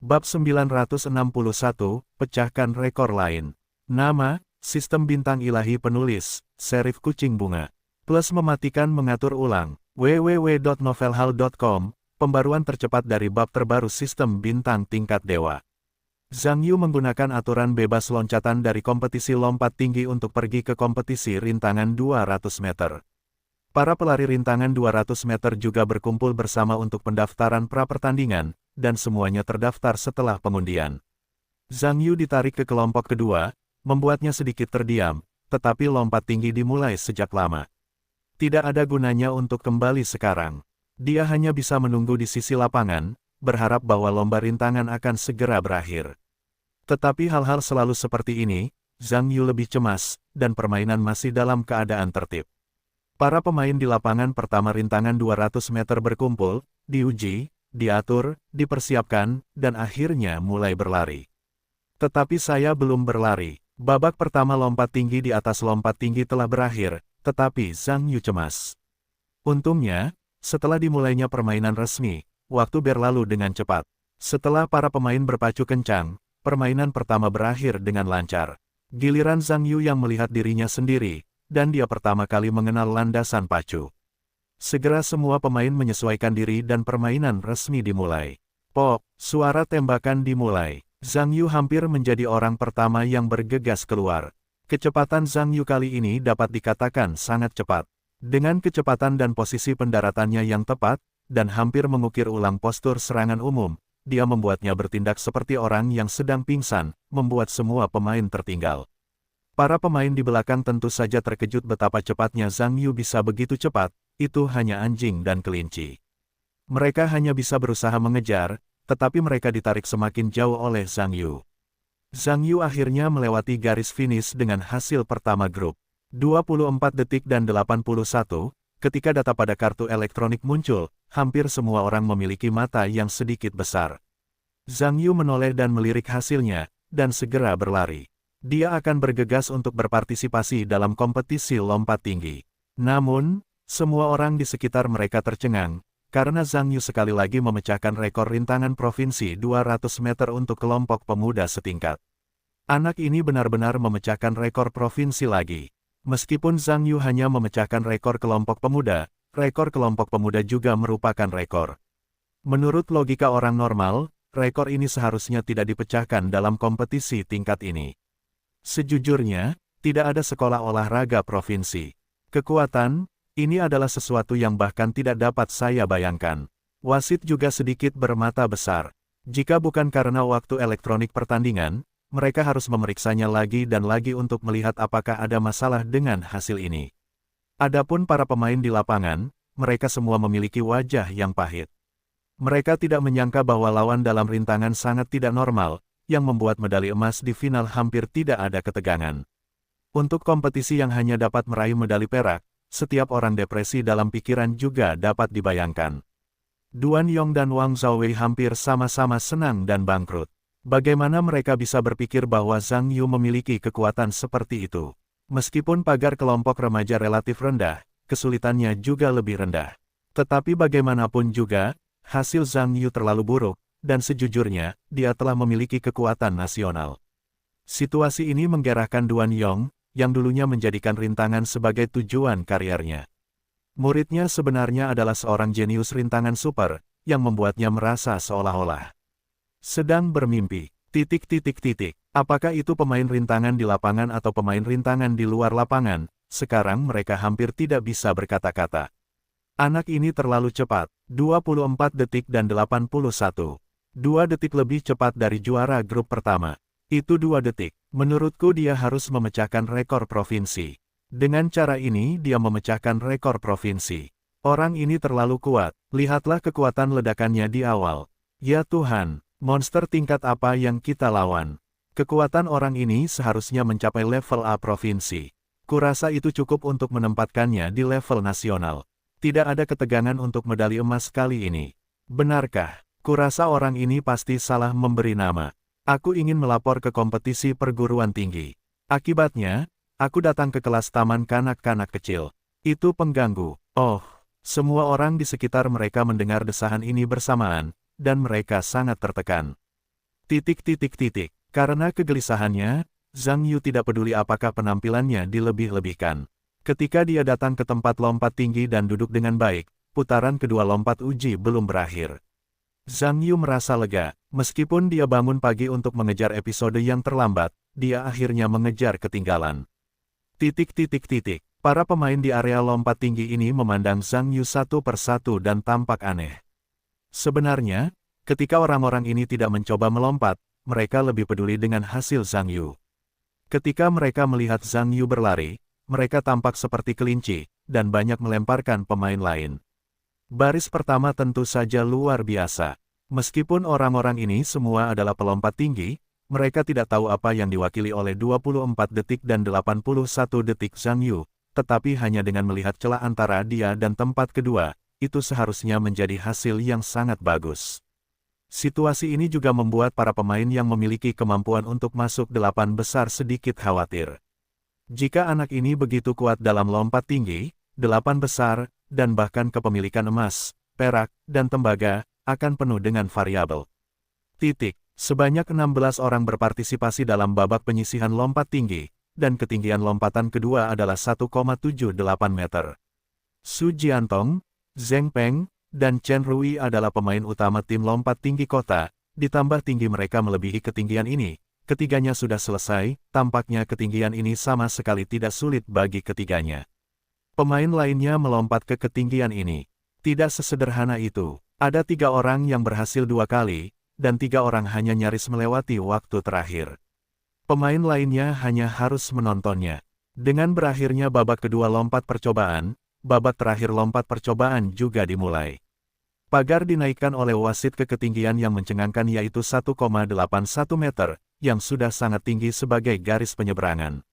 Bab 961, Pecahkan Rekor Lain. Nama, Sistem Bintang Ilahi Penulis, Serif Kucing Bunga. Plus mematikan mengatur ulang. www.novelhal.com, pembaruan tercepat dari bab terbaru Sistem Bintang Tingkat Dewa. Zhang Yu menggunakan aturan bebas loncatan dari kompetisi lompat tinggi untuk pergi ke kompetisi rintangan 200 meter. Para pelari rintangan 200 meter juga berkumpul bersama untuk pendaftaran pra-pertandingan, dan semuanya terdaftar setelah pengundian. Zhang Yu ditarik ke kelompok kedua, membuatnya sedikit terdiam, tetapi lompat tinggi dimulai sejak lama. Tidak ada gunanya untuk kembali sekarang. Dia hanya bisa menunggu di sisi lapangan, berharap bahwa lomba rintangan akan segera berakhir. Tetapi hal-hal selalu seperti ini, Zhang Yu lebih cemas, dan permainan masih dalam keadaan tertib. Para pemain di lapangan pertama rintangan 200 meter berkumpul, diuji, diatur, dipersiapkan, dan akhirnya mulai berlari. Tetapi saya belum berlari. Babak pertama lompat tinggi di atas lompat tinggi telah berakhir, tetapi Zhang Yu cemas. Untungnya, setelah dimulainya permainan resmi, waktu berlalu dengan cepat. Setelah para pemain berpacu kencang, permainan pertama berakhir dengan lancar. Giliran Zhang Yu yang melihat dirinya sendiri, dan dia pertama kali mengenal landasan pacu. Segera semua pemain menyesuaikan diri dan permainan resmi dimulai. Pop, suara tembakan dimulai. Zhang Yu hampir menjadi orang pertama yang bergegas keluar. Kecepatan Zhang Yu kali ini dapat dikatakan sangat cepat. Dengan kecepatan dan posisi pendaratannya yang tepat, dan hampir mengukir ulang postur serangan umum, dia membuatnya bertindak seperti orang yang sedang pingsan, membuat semua pemain tertinggal. Para pemain di belakang tentu saja terkejut betapa cepatnya Zhang Yu bisa begitu cepat, itu hanya anjing dan kelinci. Mereka hanya bisa berusaha mengejar, tetapi mereka ditarik semakin jauh oleh Zhang Yu. Zhang Yu akhirnya melewati garis finish dengan hasil pertama grup. 24 detik dan 81, ketika data pada kartu elektronik muncul, hampir semua orang memiliki mata yang sedikit besar. Zhang Yu menoleh dan melirik hasilnya, dan segera berlari. Dia akan bergegas untuk berpartisipasi dalam kompetisi lompat tinggi. Namun, semua orang di sekitar mereka tercengang, karena Zhang Yu sekali lagi memecahkan rekor rintangan provinsi 200 meter untuk kelompok pemuda setingkat. Anak ini benar-benar memecahkan rekor provinsi lagi. Meskipun Zhang Yu hanya memecahkan rekor kelompok pemuda juga merupakan rekor. Menurut logika orang normal, rekor ini seharusnya tidak dipecahkan dalam kompetisi tingkat ini. Sejujurnya, tidak ada sekolah olahraga provinsi. Kekuatan, ini adalah sesuatu yang bahkan tidak dapat saya bayangkan. Wasit juga sedikit bermata besar. Jika bukan karena waktu elektronik pertandingan, mereka harus memeriksanya lagi dan lagi untuk melihat apakah ada masalah dengan hasil ini. Adapun para pemain di lapangan, mereka semua memiliki wajah yang pahit. Mereka tidak menyangka bahwa lawan dalam rintangan sangat tidak normal, yang membuat medali emas di final hampir tidak ada ketegangan. Untuk kompetisi yang hanya dapat meraih medali perak, setiap orang depresi dalam pikiran juga dapat dibayangkan. Duan Yong dan Wang Zhaowei hampir sama-sama senang dan bangkrut. Bagaimana mereka bisa berpikir bahwa Zhang Yu memiliki kekuatan seperti itu? Meskipun pagar kelompok remaja relatif rendah, kesulitannya juga lebih rendah. Tetapi bagaimanapun juga, hasil Zhang Yu terlalu buruk, dan sejujurnya, dia telah memiliki kekuatan nasional. Situasi ini menggerahkan Duan Yong, yang dulunya menjadikan rintangan sebagai tujuan karirnya. Muridnya sebenarnya adalah seorang jenius rintangan super, yang membuatnya merasa seolah-olah sedang bermimpi. Apakah itu pemain rintangan di lapangan atau pemain rintangan di luar lapangan? Sekarang mereka hampir tidak bisa berkata-kata. Anak ini terlalu cepat, 24 detik dan 81. 2 detik lebih cepat dari juara grup pertama. Itu 2 detik. Menurutku dia harus memecahkan rekor provinsi. Dengan cara ini dia memecahkan rekor provinsi. Orang ini terlalu kuat. Lihatlah kekuatan ledakannya di awal. Ya Tuhan, monster tingkat apa yang kita lawan? Kekuatan orang ini seharusnya mencapai level A provinsi. Kurasa itu cukup untuk menempatkannya di level nasional. Tidak ada ketegangan untuk medali emas kali ini. Benarkah? Kurasa orang ini pasti salah memberi nama. Aku ingin melapor ke kompetisi perguruan tinggi. Akibatnya, aku datang ke kelas taman kanak-kanak kecil. Itu pengganggu. Oh, semua orang di sekitar mereka mendengar desahan ini bersamaan, dan mereka sangat tertekan. Karena kegelisahannya, Zhang Yu tidak peduli apakah penampilannya dilebih-lebihkan. Ketika dia datang ke tempat lompat tinggi dan duduk dengan baik, putaran kedua lompat uji belum berakhir. Zhang Yu merasa lega, meskipun dia bangun pagi untuk mengejar episode yang terlambat, dia akhirnya mengejar ketinggalan. Para pemain di area lompat tinggi ini memandang Zhang Yu satu persatu dan tampak aneh. Sebenarnya, ketika orang-orang ini tidak mencoba melompat, mereka lebih peduli dengan hasil Zhang Yu. Ketika mereka melihat Zhang Yu berlari, mereka tampak seperti kelinci, dan banyak melemparkan pemain lain. Baris pertama tentu saja luar biasa. Meskipun orang-orang ini semua adalah pelompat tinggi, mereka tidak tahu apa yang diwakili oleh 24 detik dan 81 detik Zhang Yu, tetapi hanya dengan melihat celah antara dia dan tempat kedua, itu seharusnya menjadi hasil yang sangat bagus. Situasi ini juga membuat para pemain yang memiliki kemampuan untuk masuk 8 besar sedikit khawatir. Jika anak ini begitu kuat dalam lompat tinggi, 8 besar, dan bahkan kepemilikan emas, perak, dan tembaga, akan penuh dengan variabel. Sebanyak 16 orang berpartisipasi dalam babak penyisihan lompat tinggi, dan ketinggian lompatan kedua adalah 1,78 meter. Su Jiantong, Zheng Peng, dan Chen Rui adalah pemain utama tim lompat tinggi kota, ditambah tinggi mereka melebihi ketinggian ini. Ketiganya sudah selesai, tampaknya ketinggian ini sama sekali tidak sulit bagi ketiganya. Pemain lainnya melompat ke ketinggian ini. Tidak sesederhana itu. Ada 3 orang yang berhasil 2 kali, dan 3 orang hanya nyaris melewati waktu terakhir. Pemain lainnya hanya harus menontonnya. Dengan berakhirnya babak kedua lompat percobaan, babak terakhir lompat percobaan juga dimulai. Pagar dinaikkan oleh wasit ke ketinggian yang mencengangkan yaitu 1,81 meter, yang sudah sangat tinggi sebagai garis penyeberangan.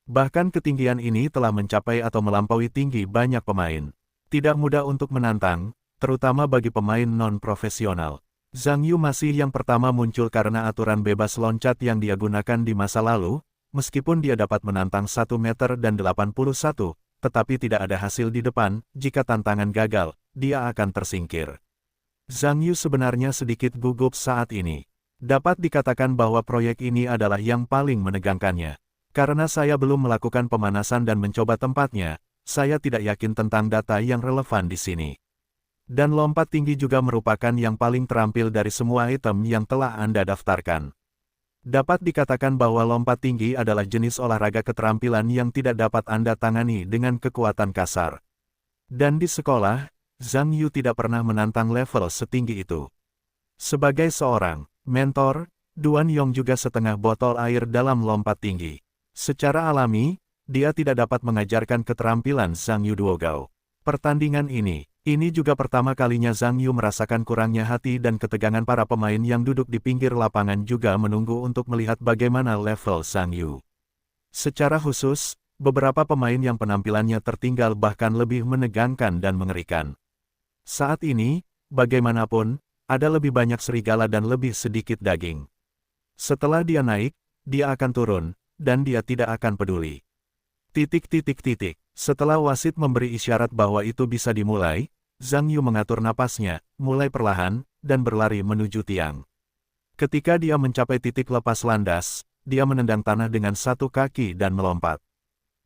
Bahkan ketinggian ini telah mencapai atau melampaui tinggi banyak pemain. Tidak mudah untuk menantang, terutama bagi pemain non-profesional. Zhang Yu masih yang pertama muncul karena aturan bebas loncat yang dia gunakan di masa lalu, meskipun dia dapat menantang 1 meter dan 81, tetapi tidak ada hasil di depan, jika tantangan gagal, dia akan tersingkir. Zhang Yu sebenarnya sedikit gugup saat ini. Dapat dikatakan bahwa proyek ini adalah yang paling menegangkannya. Karena saya belum melakukan pemanasan dan mencoba tempatnya, saya tidak yakin tentang data yang relevan di sini. Dan lompat tinggi juga merupakan yang paling terampil dari semua item yang telah Anda daftarkan. Dapat dikatakan bahwa lompat tinggi adalah jenis olahraga keterampilan yang tidak dapat Anda tangani dengan kekuatan kasar. Dan di sekolah, Zhang Yu tidak pernah menantang level setinggi itu. Sebagai seorang mentor, Duan Yong juga setengah botol air dalam lompat tinggi. Secara alami, dia tidak dapat mengajarkan keterampilan Zhang Yu Duogao. Pertandingan ini juga pertama kalinya Zhang Yu merasakan kurangnya hati dan ketegangan para pemain yang duduk di pinggir lapangan juga menunggu untuk melihat bagaimana level Zhang Yu. Secara khusus, beberapa pemain yang penampilannya tertinggal bahkan lebih menegangkan dan mengerikan. Saat ini, bagaimanapun, ada lebih banyak serigala dan lebih sedikit daging. Setelah dia naik, dia akan turun, dan dia tidak akan peduli. Setelah wasit memberi isyarat bahwa itu bisa dimulai, Zhang Yu mengatur napasnya, mulai perlahan, dan berlari menuju tiang. Ketika dia mencapai titik lepas landas, dia menendang tanah dengan satu kaki dan melompat.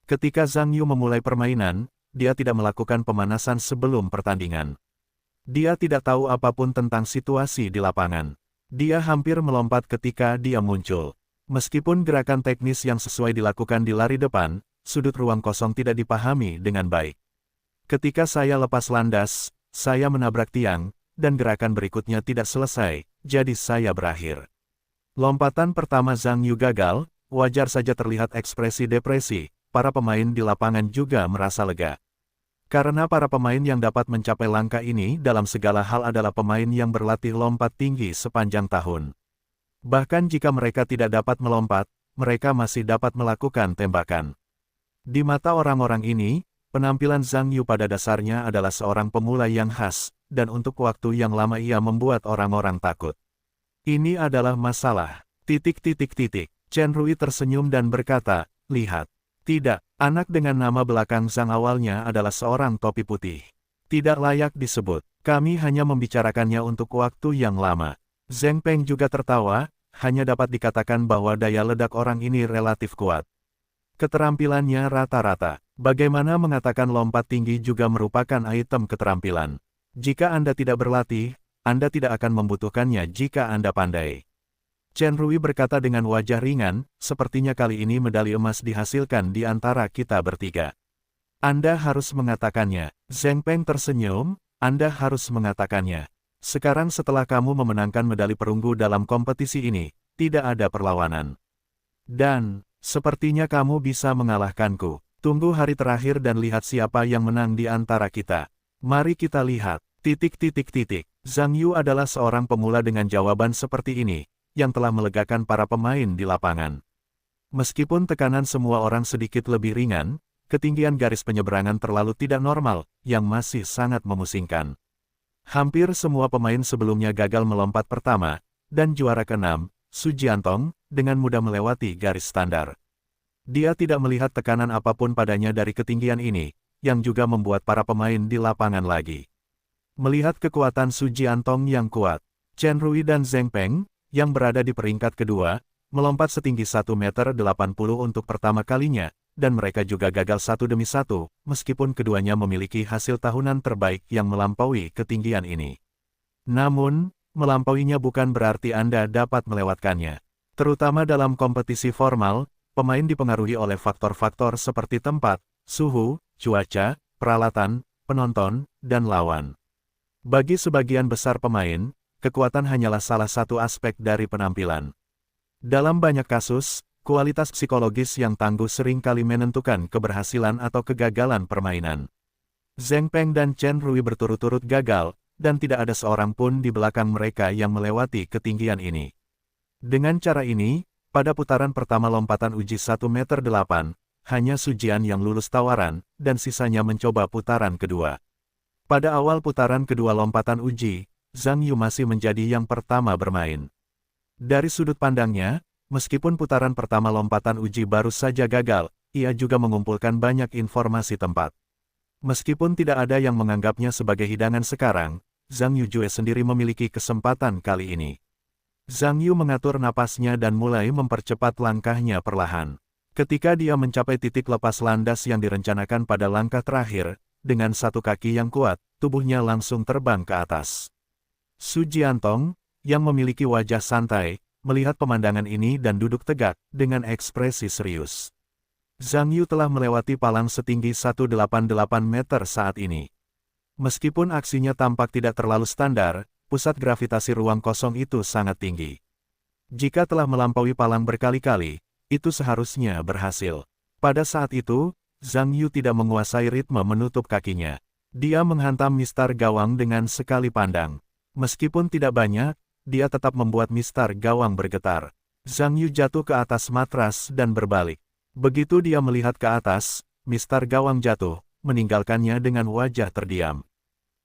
Ketika Zhang Yu memulai permainan, dia tidak melakukan pemanasan sebelum pertandingan. Dia tidak tahu apapun tentang situasi di lapangan. Dia hampir melompat ketika dia muncul. Meskipun gerakan teknis yang sesuai dilakukan di lari depan, sudut ruang kosong tidak dipahami dengan baik. Ketika saya lepas landas, saya menabrak tiang, dan gerakan berikutnya tidak selesai, jadi saya berakhir. Lompatan pertama Zhang Yu gagal, wajar saja terlihat ekspresi depresi, para pemain di lapangan juga merasa lega. Karena para pemain yang dapat mencapai langkah ini dalam segala hal adalah pemain yang berlatih lompat tinggi sepanjang tahun. Bahkan jika mereka tidak dapat melompat, mereka masih dapat melakukan tembakan. Di mata orang-orang ini, penampilan Zhang Yu pada dasarnya adalah seorang pemula yang khas, dan untuk waktu yang lama ia membuat orang-orang takut. Ini adalah masalah. Chen Rui tersenyum dan berkata, lihat. Tidak, anak dengan nama belakang Zhang awalnya adalah seorang topi putih. Tidak layak disebut. Kami hanya membicarakannya untuk waktu yang lama. Zheng Peng juga tertawa, hanya dapat dikatakan bahwa daya ledak orang ini relatif kuat. Keterampilannya rata-rata. Bagaimana mengatakan lompat tinggi juga merupakan item keterampilan. Jika Anda tidak berlatih, Anda tidak akan membutuhkannya jika Anda pandai. Chen Rui berkata dengan wajah ringan, sepertinya kali ini medali emas dihasilkan di antara kita bertiga. Anda harus mengatakannya. Zheng Peng tersenyum, Anda harus mengatakannya. Sekarang setelah kamu memenangkan medali perunggu dalam kompetisi ini, tidak ada perlawanan. Dan, sepertinya kamu bisa mengalahkanku. Tunggu hari terakhir dan lihat siapa yang menang di antara kita. Mari kita lihat. ... Zhang Yu adalah seorang pemula dengan jawaban seperti ini, yang telah melegakan para pemain di lapangan. Meskipun tekanan semua orang sedikit lebih ringan, ketinggian garis penyeberangan terlalu tidak normal, yang masih sangat memusingkan. Hampir semua pemain sebelumnya gagal melompat pertama, dan juara ke-6, Su Jiantong, dengan mudah melewati garis standar. Dia tidak melihat tekanan apapun padanya dari ketinggian ini, yang juga membuat para pemain di lapangan lagi. Melihat kekuatan Su Jiantong yang kuat, Chen Rui dan Zheng Peng, yang berada di peringkat kedua, melompat setinggi 1,80 meter untuk pertama kalinya, dan mereka juga gagal satu demi satu, meskipun keduanya memiliki hasil tahunan terbaik yang melampaui ketinggian ini. Namun, melampauinya bukan berarti Anda dapat melewatkannya. Terutama dalam kompetisi formal, pemain dipengaruhi oleh faktor-faktor seperti tempat, suhu, cuaca, peralatan, penonton, dan lawan. Bagi sebagian besar pemain, kekuatan hanyalah salah satu aspek dari penampilan. Dalam banyak kasus, kualitas psikologis yang tangguh sering kali menentukan keberhasilan atau kegagalan permainan. Zheng Peng dan Chen Rui berturut-turut gagal, dan tidak ada seorang pun di belakang mereka yang melewati ketinggian ini. Dengan cara ini, pada putaran pertama lompatan uji 1,8 meter, hanya Su Jian yang lulus tawaran, dan sisanya mencoba putaran kedua. Pada awal putaran kedua lompatan uji, Zhang Yu masih menjadi yang pertama bermain. Dari sudut pandangnya, meskipun putaran pertama lompatan uji baru saja gagal, ia juga mengumpulkan banyak informasi tempat. Meskipun tidak ada yang menganggapnya sebagai hidangan sekarang, Zhang Yujue sendiri memiliki kesempatan kali ini. Zhang Yu mengatur napasnya dan mulai mempercepat langkahnya perlahan. Ketika dia mencapai titik lepas landas yang direncanakan pada langkah terakhir, dengan satu kaki yang kuat, tubuhnya langsung terbang ke atas. Su Jiantong, yang memiliki wajah santai, melihat pemandangan ini dan duduk tegak, dengan ekspresi serius. Zhang Yu telah melewati palang setinggi 1,88 meter saat ini. Meskipun aksinya tampak tidak terlalu standar, pusat gravitasi ruang kosong itu sangat tinggi. Jika telah melampaui palang berkali-kali, itu seharusnya berhasil. Pada saat itu, Zhang Yu tidak menguasai ritme menutup kakinya. Dia menghantam mistar gawang dengan sekali pandang. Meskipun tidak banyak, dia tetap membuat mistar gawang bergetar. Zhang Yu jatuh ke atas matras dan berbalik. Begitu dia melihat ke atas, mistar gawang jatuh, meninggalkannya dengan wajah terdiam.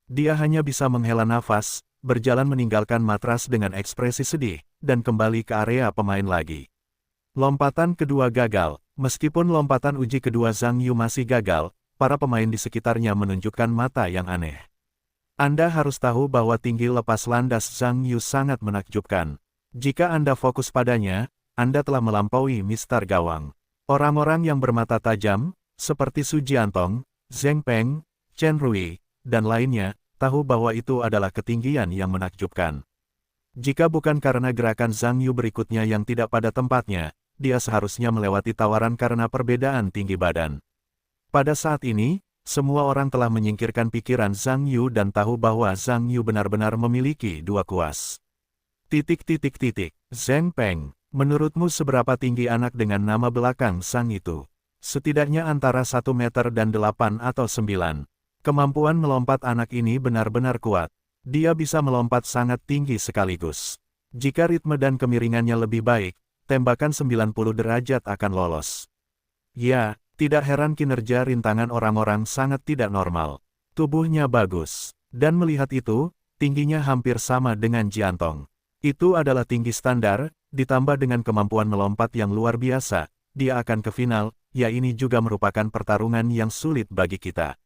Dia hanya bisa menghela nafas, berjalan meninggalkan matras dengan ekspresi sedih, dan kembali ke area pemain lagi. Lompatan kedua gagal. Meskipun lompatan uji kedua Zhang Yu masih gagal, para pemain di sekitarnya menunjukkan mata yang aneh. Anda harus tahu bahwa tinggi lepas landas Zhang Yu sangat menakjubkan. Jika Anda fokus padanya, Anda telah melampaui mistar gawang. Orang-orang yang bermata tajam, seperti Su Jiantong, Zheng Peng, Chen Rui, dan lainnya, tahu bahwa itu adalah ketinggian yang menakjubkan. Jika bukan karena gerakan Zhang Yu berikutnya yang tidak pada tempatnya, dia seharusnya melewati tawaran karena perbedaan tinggi badan. Pada saat ini, semua orang telah menyingkirkan pikiran Zhang Yu dan tahu bahwa Zhang Yu benar-benar memiliki dua kuas. Zheng Peng, menurutmu seberapa tinggi anak dengan nama belakang Sang itu? Setidaknya antara 1 meter dan 8 atau 9. Kemampuan melompat anak ini benar-benar kuat. Dia bisa melompat sangat tinggi sekaligus. Jika ritme dan kemiringannya lebih baik, tembakan 90 derajat akan lolos. Ya, tidak heran kinerja rintangan orang-orang sangat tidak normal. Tubuhnya bagus. Dan melihat itu, tingginya hampir sama dengan Jiantong. Itu adalah tinggi standar, ditambah dengan kemampuan melompat yang luar biasa, dia akan ke final, ya ini juga merupakan pertarungan yang sulit bagi kita.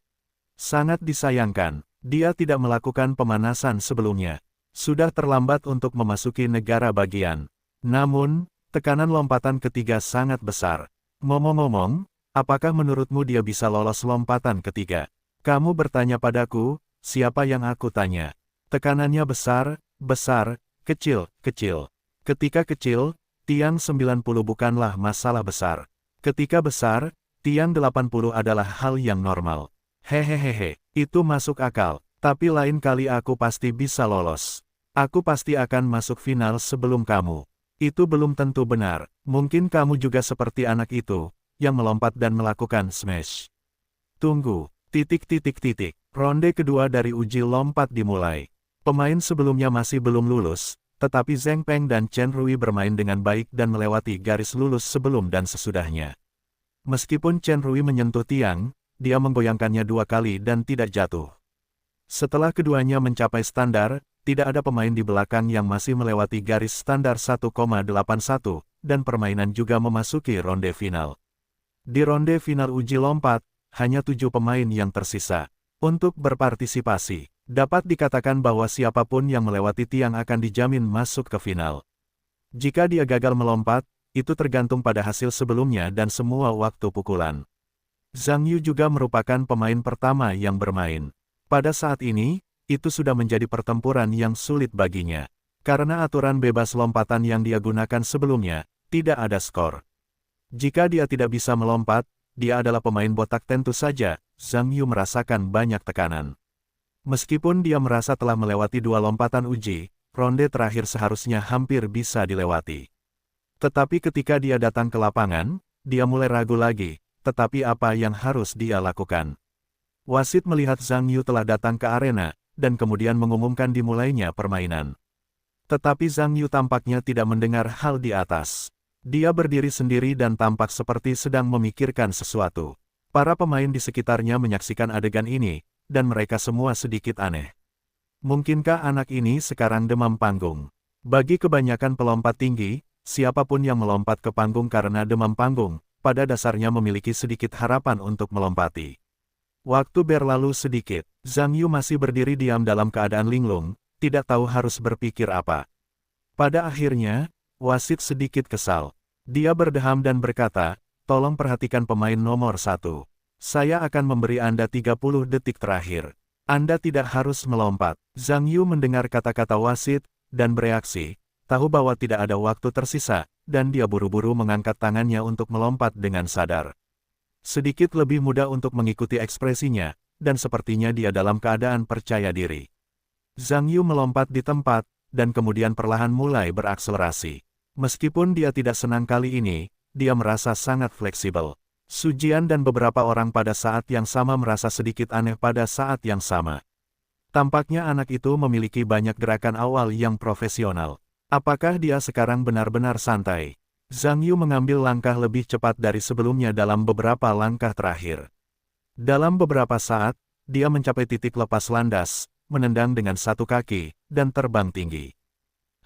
Sangat disayangkan, dia tidak melakukan pemanasan sebelumnya. Sudah terlambat untuk memasuki negara bagian. Namun, tekanan lompatan ketiga sangat besar. Ngomong-ngomong, apakah menurutmu dia bisa lolos lompatan ketiga? Kamu bertanya padaku, siapa yang aku tanya? Tekanannya besar, besar, kecil, kecil. Ketika kecil, tiang 90 bukanlah masalah besar. Ketika besar, tiang 80 adalah hal yang normal. Hehehehe, itu masuk akal, tapi lain kali aku pasti bisa lolos. Aku pasti akan masuk final sebelum kamu. Itu belum tentu benar, mungkin kamu juga seperti anak itu, yang melompat dan melakukan smash. Tunggu, ronde kedua dari uji lompat dimulai. Pemain sebelumnya masih belum lulus, tetapi Zheng Peng dan Chen Rui bermain dengan baik dan melewati garis lulus sebelum dan sesudahnya. Meskipun Chen Rui menyentuh tiang, dia menggoyangkannya 2 kali dan tidak jatuh. Setelah keduanya mencapai standar, tidak ada pemain di belakang yang masih melewati garis standar 1,81, dan permainan juga memasuki ronde final. Di ronde final uji lompat, hanya 7 pemain yang tersisa. Untuk berpartisipasi, dapat dikatakan bahwa siapapun yang melewati tiang akan dijamin masuk ke final. Jika dia gagal melompat, itu tergantung pada hasil sebelumnya dan semua waktu pukulan. Zhang Yu juga merupakan pemain pertama yang bermain. Pada saat ini, itu sudah menjadi pertempuran yang sulit baginya. Karena aturan bebas lompatan yang dia gunakan sebelumnya, tidak ada skor. Jika dia tidak bisa melompat, dia adalah pemain botak tentu saja. Zhang Yu merasakan banyak tekanan. Meskipun dia merasa telah melewati 2 lompatan uji, ronde terakhir seharusnya hampir bisa dilewati. Tetapi ketika dia datang ke lapangan, dia mulai ragu lagi, tetapi apa yang harus dia lakukan? Wasit melihat Zhang Yu telah datang ke arena, dan kemudian mengumumkan dimulainya permainan. Tetapi Zhang Yu tampaknya tidak mendengar hal di atas. Dia berdiri sendiri dan tampak seperti sedang memikirkan sesuatu. Para pemain di sekitarnya menyaksikan adegan ini, dan mereka semua sedikit aneh. Mungkinkah anak ini sekarang demam panggung? Bagi kebanyakan pelompat tinggi, siapapun yang melompat ke panggung karena demam panggung, pada dasarnya memiliki sedikit harapan untuk melompati. Waktu berlalu sedikit, Zhang Yu masih berdiri diam dalam keadaan linglung, tidak tahu harus berpikir apa. Pada akhirnya, wasit sedikit kesal. Dia berdeham dan berkata, tolong perhatikan pemain nomor 1. Saya akan memberi Anda 30 detik terakhir. Anda tidak harus melompat. Zhang Yu mendengar kata-kata wasit, dan bereaksi, tahu bahwa tidak ada waktu tersisa, dan dia buru-buru mengangkat tangannya untuk melompat dengan sadar. Sedikit lebih mudah untuk mengikuti ekspresinya, dan sepertinya dia dalam keadaan percaya diri. Zhang Yu melompat di tempat, dan kemudian perlahan mulai berakselerasi. Meskipun dia tidak senang kali ini, dia merasa sangat fleksibel. Su Jian dan beberapa orang pada saat yang sama merasa sedikit aneh pada saat yang sama. Tampaknya anak itu memiliki banyak gerakan awal yang profesional. Apakah dia sekarang benar-benar santai? Zhang Yu mengambil langkah lebih cepat dari sebelumnya dalam beberapa langkah terakhir. Dalam beberapa saat, dia mencapai titik lepas landas, menendang dengan 1 kaki, dan terbang tinggi.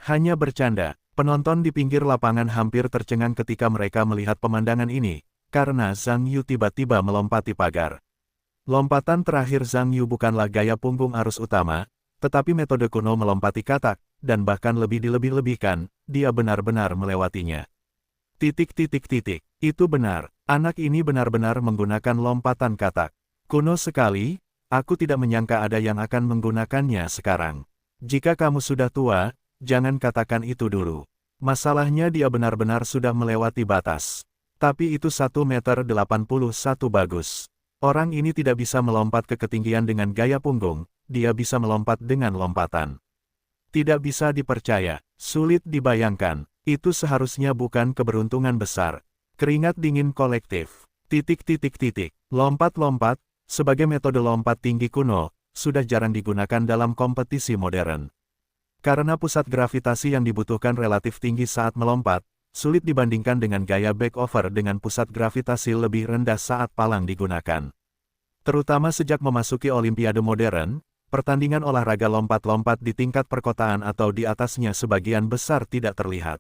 Hanya bercanda, penonton di pinggir lapangan hampir tercengang ketika mereka melihat pemandangan ini, karena Zhang Yu tiba-tiba melompati pagar. Lompatan terakhir Zhang Yu bukanlah gaya punggung arus utama, tetapi metode kuno melompati katak, dan bahkan lebih dilebih-lebihkan, dia benar-benar melewatinya. Itu benar, anak ini benar-benar menggunakan lompatan katak. Kuno sekali, aku tidak menyangka ada yang akan menggunakannya sekarang. Jika kamu sudah tua, jangan katakan itu dulu. Masalahnya dia benar-benar sudah melewati batas. Tapi itu 1,81 meter bagus. Orang ini tidak bisa melompat ke ketinggian dengan gaya punggung, dia bisa melompat dengan lompatan. Tidak bisa dipercaya, sulit dibayangkan. Itu seharusnya bukan keberuntungan besar. Keringat dingin kolektif. Lompat-lompat, sebagai metode lompat tinggi kuno, sudah jarang digunakan dalam kompetisi modern. Karena pusat gravitasi yang dibutuhkan relatif tinggi saat melompat, sulit dibandingkan dengan gaya backover dengan pusat gravitasi lebih rendah saat palang digunakan. Terutama sejak memasuki Olimpiade modern, pertandingan olahraga lompat-lompat di tingkat perkotaan atau di atasnya sebagian besar tidak terlihat.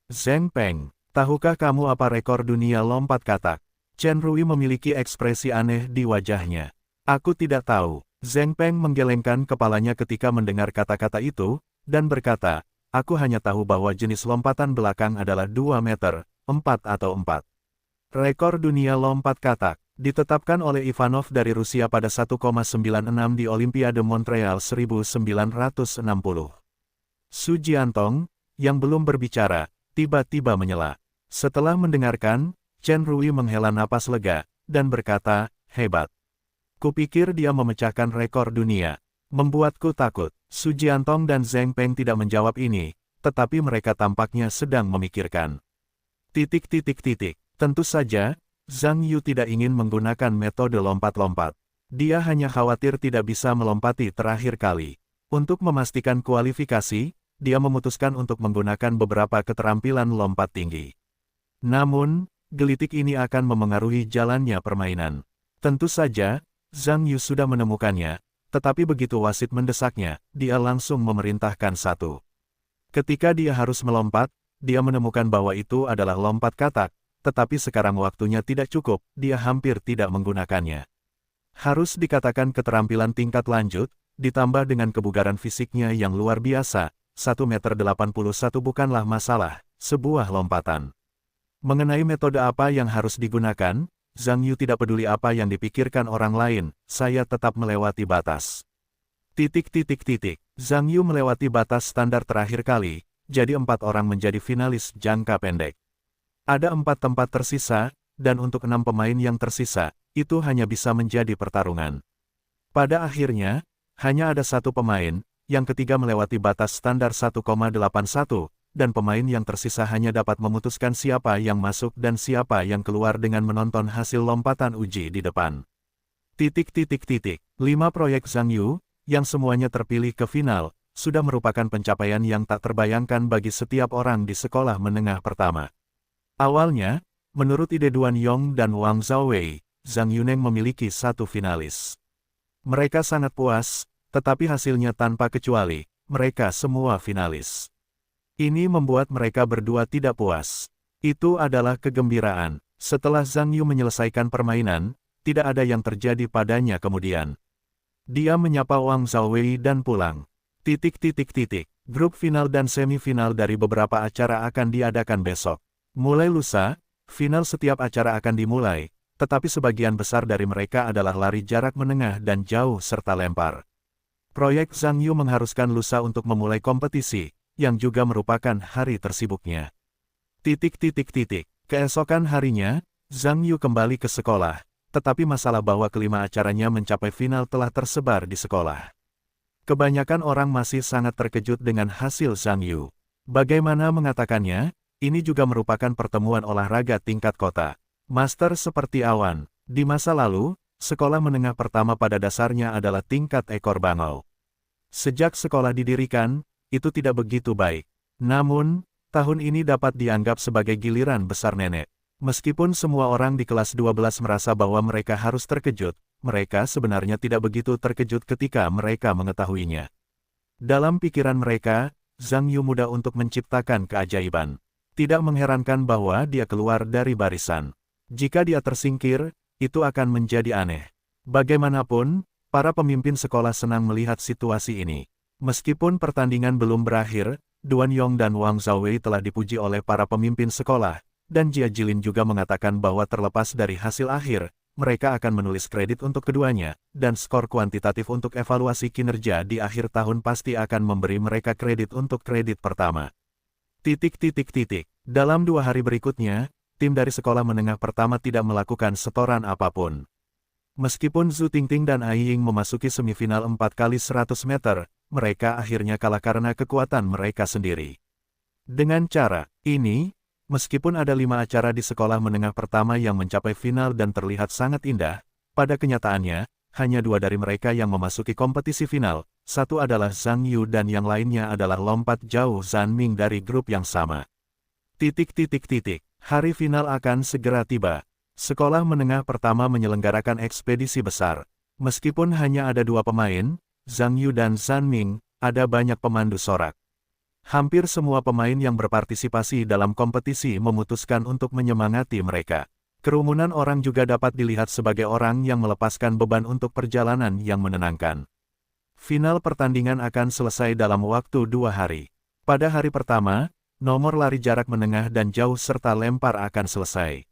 Zheng Peng, tahukah kamu apa rekor dunia lompat katak? Chen Rui memiliki ekspresi aneh di wajahnya. Aku tidak tahu. Zheng Peng menggelengkan kepalanya ketika mendengar kata-kata itu, dan berkata, aku hanya tahu bahwa jenis lompatan belakang adalah 2 meter, 4 atau 4. Rekor dunia lompat katak ditetapkan oleh Ivanov dari Rusia pada 1,96 di Olimpiade Montreal 1960. Su Jiantong, yang belum berbicara, tiba-tiba menyela. Setelah mendengarkan, Chen Rui menghela napas lega, dan berkata, hebat. Kupikir dia memecahkan rekor dunia. Membuatku takut. Su Jiantong dan Zheng Peng tidak menjawab ini, tetapi mereka tampaknya sedang memikirkan. Tentu saja, Zhang Yu tidak ingin menggunakan metode lompat-lompat. Dia hanya khawatir tidak bisa melompati terakhir kali. Untuk memastikan kualifikasi, dia memutuskan untuk menggunakan beberapa keterampilan lompat tinggi. Namun, gelitik ini akan memengaruhi jalannya permainan. Tentu saja, Zhang Yu sudah menemukannya, tetapi begitu wasit mendesaknya, dia langsung memerintahkan satu. Ketika dia harus melompat, dia menemukan bahwa itu adalah lompat katak, tetapi sekarang waktunya tidak cukup, dia hampir tidak menggunakannya. Harus dikatakan keterampilan tingkat lanjut, ditambah dengan kebugaran fisiknya yang luar biasa, 1,81 meter bukanlah masalah, sebuah lompatan. Mengenai metode apa yang harus digunakan, Zhang Yu tidak peduli apa yang dipikirkan orang lain, saya tetap melewati batas. Zhang Yu melewati batas standar terakhir kali, jadi 4 orang menjadi finalis jangka pendek. Ada 4 tempat tersisa, dan untuk 6 pemain yang tersisa, itu hanya bisa menjadi pertarungan. Pada akhirnya, hanya ada 1 pemain, yang ketiga melewati batas standar 1,81, dan pemain yang tersisa hanya dapat memutuskan siapa yang masuk dan siapa yang keluar dengan menonton hasil lompatan uji di depan. 5 proyek Zhang Yu, yang semuanya terpilih ke final, sudah merupakan pencapaian yang tak terbayangkan bagi setiap orang di sekolah menengah pertama. Awalnya, menurut ide Duan Yong dan Wang Zhaowei, Zhang Yuneng memiliki 1 finalis. Mereka sangat puas, tetapi hasilnya tanpa kecuali, mereka semua finalis. Ini membuat mereka berdua tidak puas. Itu adalah kegembiraan. Setelah Zhang Yu menyelesaikan permainan, tidak ada yang terjadi padanya kemudian. Dia menyapa Wang Zhaowei dan pulang. Grup final dan semifinal dari beberapa acara akan diadakan besok. Mulai lusa, final setiap acara akan dimulai, tetapi sebagian besar dari mereka adalah lari jarak menengah dan jauh serta lempar. Proyek Zhang Yu mengharuskan lusa untuk memulai kompetisi, yang juga merupakan hari tersibuknya. Keesokan harinya, Zhang Yu kembali ke sekolah, tetapi masalah bahwa kelima acaranya mencapai final telah tersebar di sekolah. Kebanyakan orang masih sangat terkejut dengan hasil Zhang Yu. Bagaimana mengatakannya, ini juga merupakan pertemuan olahraga tingkat kota. Master seperti awan. Di masa lalu, sekolah menengah pertama pada dasarnya adalah tingkat ekor bangau. Sejak sekolah didirikan, itu tidak begitu baik. Namun, tahun ini dapat dianggap sebagai giliran besar nenek. Meskipun semua orang di kelas 12 merasa bahwa mereka harus terkejut, mereka sebenarnya tidak begitu terkejut ketika mereka mengetahuinya. Dalam pikiran mereka, Zhang Yu mudah untuk menciptakan keajaiban. Tidak mengherankan bahwa dia keluar dari barisan. Jika dia tersingkir, itu akan menjadi aneh. Bagaimanapun, para pemimpin sekolah senang melihat situasi ini. Meskipun pertandingan belum berakhir, Duan Yong dan Wang Zhaowei telah dipuji oleh para pemimpin sekolah, dan Jia Jilin juga mengatakan bahwa terlepas dari hasil akhir, mereka akan menulis kredit untuk keduanya, dan skor kuantitatif untuk evaluasi kinerja di akhir tahun pasti akan memberi mereka kredit untuk kredit pertama. Dalam 2 hari berikutnya, tim dari sekolah menengah pertama tidak melakukan setoran apapun. Meskipun Zhu Tingting dan Ai Ying memasuki semifinal 4 kali 100 meter, mereka akhirnya kalah karena kekuatan mereka sendiri. Dengan cara ini, meskipun ada 5 acara di sekolah menengah pertama yang mencapai final dan terlihat sangat indah, pada kenyataannya, hanya 2 dari mereka yang memasuki kompetisi final, satu adalah Zhang Yu dan yang lainnya adalah lompat jauh Zhan Ming dari grup yang sama. Hari final akan segera tiba. Sekolah menengah pertama menyelenggarakan ekspedisi besar. Meskipun hanya ada 2 pemain, Zhang Yu dan Zhan Ming, ada banyak pemandu sorak. Hampir semua pemain yang berpartisipasi dalam kompetisi memutuskan untuk menyemangati mereka. Kerumunan orang juga dapat dilihat sebagai orang yang melepaskan beban untuk perjalanan yang menenangkan. Final pertandingan akan selesai dalam waktu 2 hari. Pada hari pertama, nomor lari jarak menengah dan jauh serta lempar akan selesai.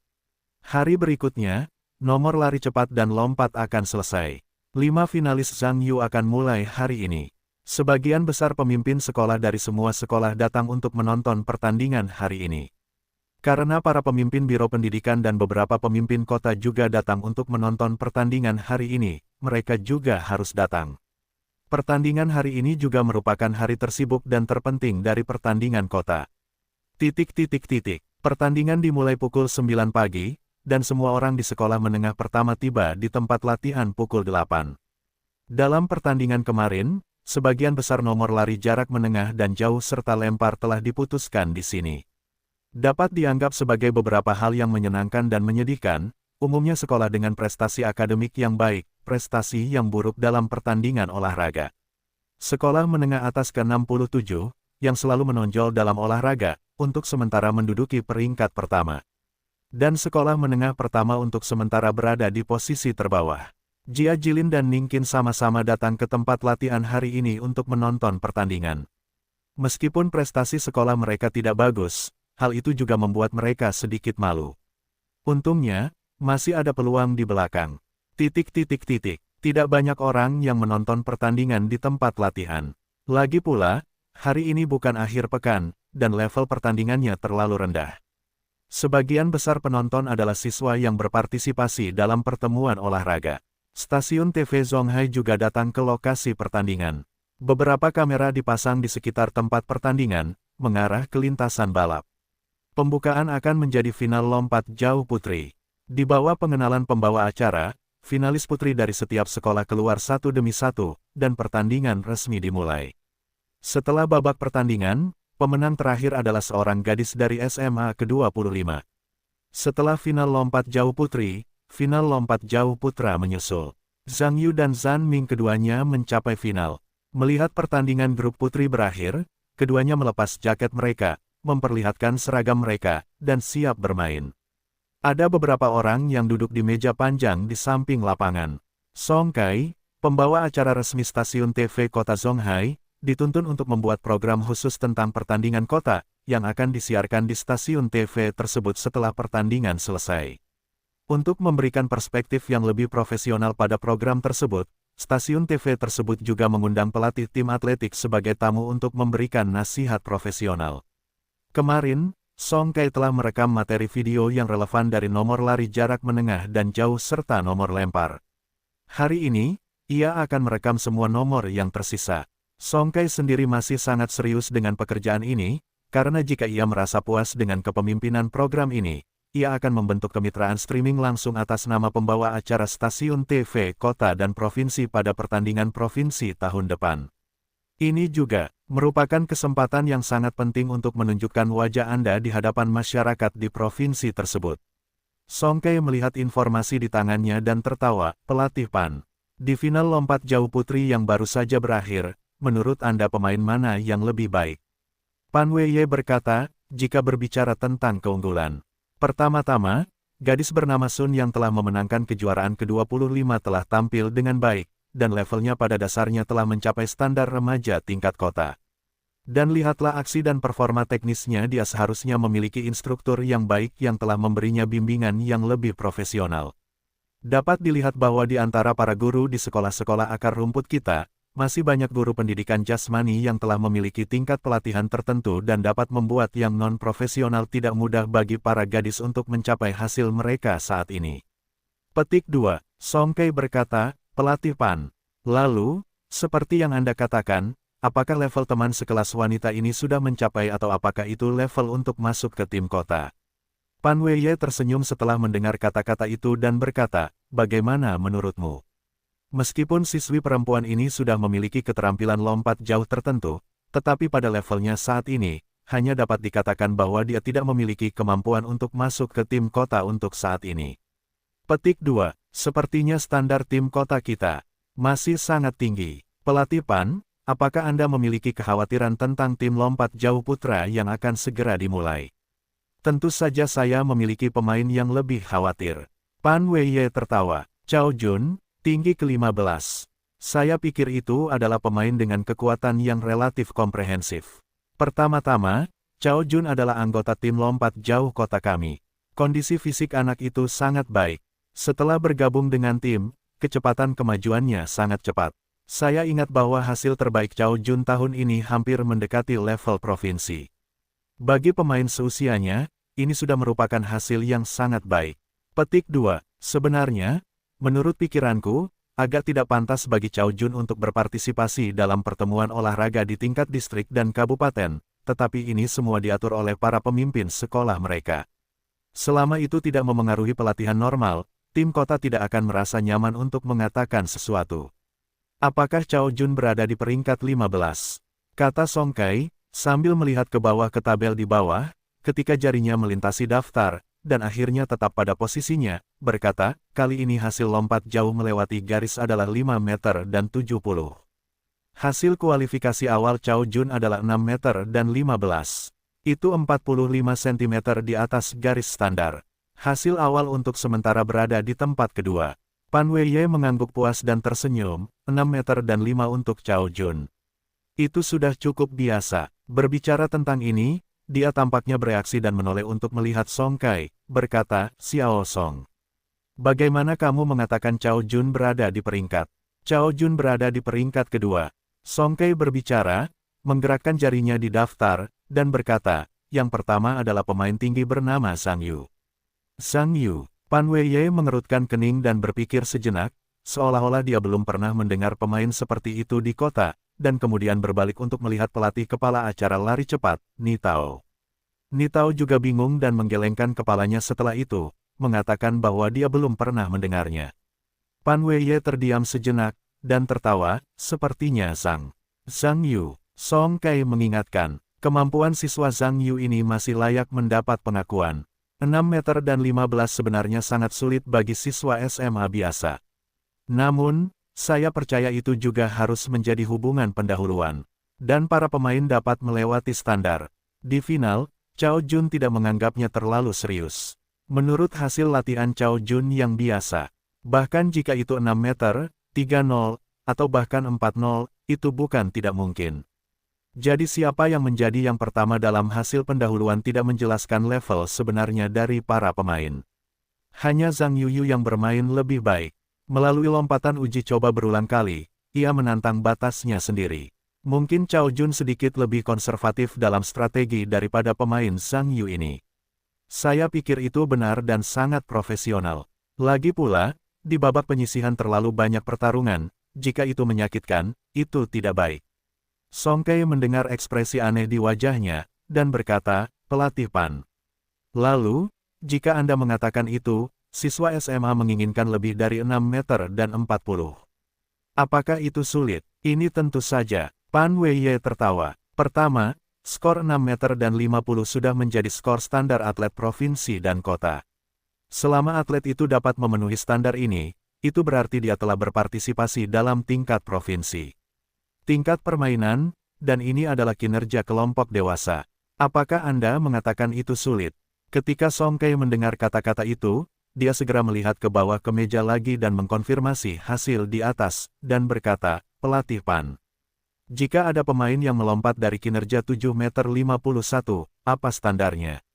Hari berikutnya, nomor lari cepat dan lompat akan selesai. 5 finalis Zhang Yu akan mulai hari ini. Sebagian besar pemimpin sekolah dari semua sekolah datang untuk menonton pertandingan hari ini. Karena para pemimpin biro pendidikan dan beberapa pemimpin kota juga datang untuk menonton pertandingan hari ini, mereka juga harus datang. Pertandingan hari ini juga merupakan hari tersibuk dan terpenting dari pertandingan kota. Pertandingan dimulai pukul 9 pagi, dan semua orang di sekolah menengah pertama tiba di tempat latihan pukul 8. Dalam pertandingan kemarin, sebagian besar nomor lari jarak menengah dan jauh serta lempar telah diputuskan di sini. Dapat dianggap sebagai beberapa hal yang menyenangkan dan menyedihkan, umumnya sekolah dengan prestasi akademik yang baik, prestasi yang buruk dalam pertandingan olahraga. Sekolah menengah atas ke-67, yang selalu menonjol dalam olahraga, untuk sementara menduduki peringkat pertama. Dan sekolah menengah pertama untuk sementara berada di posisi terbawah. Jia Jilin dan Ningkin sama-sama datang ke tempat latihan hari ini untuk menonton pertandingan. Meskipun prestasi sekolah mereka tidak bagus, hal itu juga membuat mereka sedikit malu. Untungnya, masih ada peluang di belakang. Tidak banyak orang yang menonton pertandingan di tempat latihan. Lagi pula, hari ini bukan akhir pekan, dan level pertandingannya terlalu rendah. Sebagian besar penonton adalah siswa yang berpartisipasi dalam pertemuan olahraga. Stasiun TV Zonghai juga datang ke lokasi pertandingan. Beberapa kamera dipasang di sekitar tempat pertandingan, mengarah ke lintasan balap. Pembukaan akan menjadi final lompat jauh putri. Di bawah pengenalan pembawa acara, finalis putri dari setiap sekolah keluar satu demi satu, dan pertandingan resmi dimulai. Setelah babak pertandingan, pemenang terakhir adalah seorang gadis dari SMA ke-25. Setelah final lompat jauh putri, final lompat jauh putra menyusul. Zhang Yu dan Zhan Ming keduanya mencapai final. Melihat pertandingan grup putri berakhir, keduanya melepas jaket mereka, memperlihatkan seragam mereka, dan siap bermain. Ada beberapa orang yang duduk di meja panjang di samping lapangan. Song Kai, pembawa acara resmi stasiun TV kota Zonghai, dituntun untuk membuat program khusus tentang pertandingan kota, yang akan disiarkan di stasiun TV tersebut setelah pertandingan selesai. Untuk memberikan perspektif yang lebih profesional pada program tersebut, stasiun TV tersebut juga mengundang pelatih tim atletik sebagai tamu untuk memberikan nasihat profesional. Kemarin, Song Kai telah merekam materi video yang relevan dari nomor lari jarak menengah dan jauh serta nomor lempar. Hari ini, ia akan merekam semua nomor yang tersisa. Song Kai sendiri masih sangat serius dengan pekerjaan ini, karena jika ia merasa puas dengan kepemimpinan program ini, ia akan membentuk kemitraan streaming langsung atas nama pembawa acara stasiun TV kota dan provinsi pada pertandingan provinsi tahun depan. Ini juga merupakan kesempatan yang sangat penting untuk menunjukkan wajah Anda di hadapan masyarakat di provinsi tersebut. Song Kai melihat informasi di tangannya dan tertawa, pelatih Pan. Di final lompat jauh putri yang baru saja berakhir, menurut Anda pemain mana yang lebih baik? Pan Wei berkata, jika berbicara tentang keunggulan. Pertama-tama, gadis bernama Sun yang telah memenangkan kejuaraan ke-25 telah tampil dengan baik, dan levelnya pada dasarnya telah mencapai standar remaja tingkat kota. Dan lihatlah aksi dan performa teknisnya, dia seharusnya memiliki instruktur yang baik yang telah memberinya bimbingan yang lebih profesional. Dapat dilihat bahwa di antara para guru di sekolah-sekolah akar rumput kita, masih banyak guru pendidikan jasmani yang telah memiliki tingkat pelatihan tertentu dan dapat membuat yang non-profesional tidak mudah bagi para gadis untuk mencapai hasil mereka saat ini. Petik 2. Song Kai berkata, pelatih Pan. Lalu, seperti yang Anda katakan, apakah level teman sekelas wanita ini sudah mencapai atau apakah itu level untuk masuk ke tim kota? Pan Wei tersenyum setelah mendengar kata-kata itu dan berkata, bagaimana menurutmu? Meskipun siswi perempuan ini sudah memiliki keterampilan lompat jauh tertentu, tetapi pada levelnya saat ini, hanya dapat dikatakan bahwa dia tidak memiliki kemampuan untuk masuk ke tim kota untuk saat ini. Petik 2. Sepertinya standar tim kota kita masih sangat tinggi. Pelatih Pan, apakah Anda memiliki kekhawatiran tentang tim lompat jauh putra yang akan segera dimulai? Tentu saja saya memiliki pemain yang lebih khawatir. Pan Wei tertawa. Cao Jun, tinggi ke-15. Saya pikir itu adalah pemain dengan kekuatan yang relatif komprehensif. Pertama-tama, Chao Jun adalah anggota tim lompat jauh kota kami. Kondisi fisik anak itu sangat baik. Setelah bergabung dengan tim, kecepatan kemajuannya sangat cepat. Saya ingat bahwa hasil terbaik Chao Jun tahun ini hampir mendekati level provinsi. Bagi pemain seusianya, ini sudah merupakan hasil yang sangat baik. Petik 2. Sebenarnya, menurut pikiranku, agak tidak pantas bagi Chao Jun untuk berpartisipasi dalam pertemuan olahraga di tingkat distrik dan kabupaten, tetapi ini semua diatur oleh para pemimpin sekolah mereka. Selama itu tidak memengaruhi pelatihan normal, tim kota tidak akan merasa nyaman untuk mengatakan sesuatu. Apakah Chao Jun berada di peringkat 15? Kata Song Kai, sambil melihat ke bawah ke tabel di bawah, ketika jarinya melintasi daftar, dan akhirnya tetap pada posisinya, berkata, kali ini hasil lompat jauh melewati garis adalah 5 meter dan 70. Hasil kualifikasi awal Chao Jun adalah 6 meter dan 15. Itu 45 cm di atas garis standar. Hasil awal untuk sementara berada di tempat kedua. Pan Weiye mengangguk puas dan tersenyum, 6 meter dan 5 untuk Chao Jun. Itu sudah cukup biasa. Berbicara tentang ini, dia tampaknya bereaksi dan menoleh untuk melihat Song Kai, berkata, Xiao Song. Bagaimana kamu mengatakan Chao Jun berada di peringkat? Chao Jun berada di peringkat kedua. Song Kai berbicara, menggerakkan jarinya di daftar, dan berkata, yang pertama adalah pemain tinggi bernama Zhang Yu. Zhang Yu. Pan Weiye mengerutkan kening dan berpikir sejenak, seolah-olah dia belum pernah mendengar pemain seperti itu di kota, dan kemudian berbalik untuk melihat pelatih kepala acara lari cepat, Ni Tao. Ni Tao juga bingung dan menggelengkan kepalanya setelah itu, mengatakan bahwa dia belum pernah mendengarnya. Pan Weiye terdiam sejenak, dan tertawa, sepertinya Zhang Yu. Song Kai mengingatkan, kemampuan siswa Zhang Yu ini masih layak mendapat pengakuan. 6 meter dan 15 sebenarnya sangat sulit bagi siswa SMA biasa. Namun, saya percaya itu juga harus menjadi hubungan pendahuluan. Dan para pemain dapat melewati standar. Di final, Chao Jun tidak menganggapnya terlalu serius. Menurut hasil latihan Chao Jun yang biasa, bahkan jika itu 6 meter, 3-0, atau bahkan 4-0, itu bukan tidak mungkin. Jadi siapa yang menjadi yang pertama dalam hasil pendahuluan tidak menjelaskan level sebenarnya dari para pemain. Hanya Zhang Yu yang bermain lebih baik. Melalui lompatan uji coba berulang kali, ia menantang batasnya sendiri. Mungkin Chao Jun sedikit lebih konservatif dalam strategi daripada pemain Zhang Yu ini. Saya pikir itu benar dan sangat profesional. Lagi pula, di babak penyisihan terlalu banyak pertarungan, jika itu menyakitkan, itu tidak baik. Song Kai mendengar ekspresi aneh di wajahnya, dan berkata, pelatih Pan. Lalu, jika Anda mengatakan itu, siswa SMA menginginkan lebih dari 6 meter dan 40. Apakah itu sulit? Ini tentu saja. Pan Weiye tertawa. Pertama, skor 6 meter dan 50 sudah menjadi skor standar atlet provinsi dan kota. Selama atlet itu dapat memenuhi standar ini, itu berarti dia telah berpartisipasi dalam tingkat provinsi. Tingkat permainan, dan ini adalah kinerja kelompok dewasa. Apakah Anda mengatakan itu sulit? Ketika Song Kai mendengar kata-kata itu, dia segera melihat ke bawah ke meja lagi dan mengkonfirmasi hasil di atas, dan berkata, pelatih Pan. Jika ada pemain yang melompat dari kinerja 7 meter 51, apa standarnya?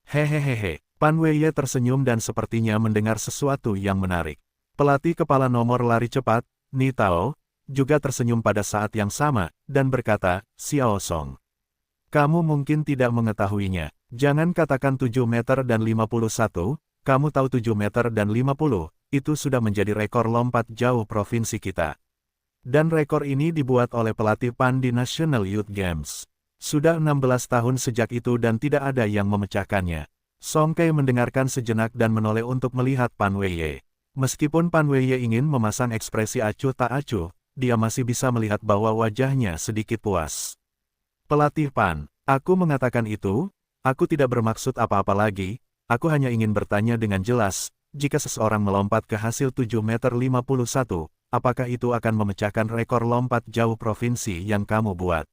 Hehehehe, Pan Weiye tersenyum dan sepertinya mendengar sesuatu yang menarik. Pelatih kepala nomor lari cepat, Ni Tao, juga tersenyum pada saat yang sama, dan berkata, Xiao Song. Kamu mungkin tidak mengetahuinya. Jangan katakan 7 meter dan 51, kamu tahu 7 meter dan 50, itu sudah menjadi rekor lompat jauh provinsi kita. Dan rekor ini dibuat oleh pelatih Pan di National Youth Games. Sudah 16 tahun sejak itu dan tidak ada yang memecahkannya. Song Kai mendengarkan sejenak dan menoleh untuk melihat Pan Weiye. Meskipun Pan Weiye ingin memasang ekspresi acuh tak acuh, dia masih bisa melihat bahwa wajahnya sedikit puas. Pelatih Pan, aku mengatakan itu, aku tidak bermaksud apa-apa lagi, aku hanya ingin bertanya dengan jelas, jika seseorang melompat ke hasil 7 meter 51, apakah itu akan memecahkan rekor lompat jauh provinsi yang kamu buat?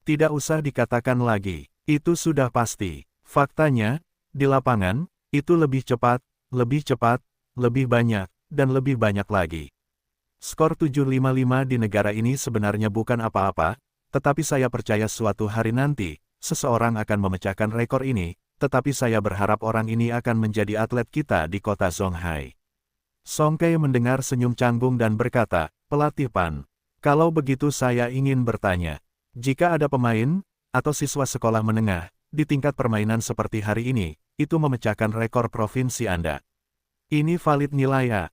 Tidak usah dikatakan lagi, itu sudah pasti. Faktanya, di lapangan, itu lebih cepat, lebih banyak, dan lebih banyak lagi. Skor 755 di negara ini sebenarnya bukan apa-apa, tetapi saya percaya suatu hari nanti, seseorang akan memecahkan rekor ini, tetapi saya berharap orang ini akan menjadi atlet kita di kota Zhonghai. Song Kei mendengar senyum canggung dan berkata, pelatih Pan, kalau begitu saya ingin bertanya, jika ada pemain, atau siswa sekolah menengah, di tingkat permainan seperti hari ini, itu memecahkan rekor provinsi Anda. Ini valid nilai ya?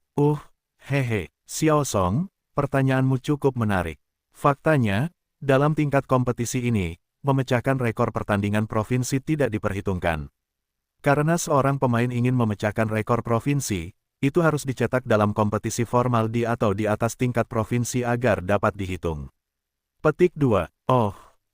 Hehe, Xiao Song, pertanyaanmu cukup menarik. Faktanya, dalam tingkat kompetisi ini, memecahkan rekor pertandingan provinsi tidak diperhitungkan. Karena seorang pemain ingin memecahkan rekor provinsi, itu harus dicetak dalam kompetisi formal di atau di atas tingkat provinsi agar dapat dihitung. Petik 2.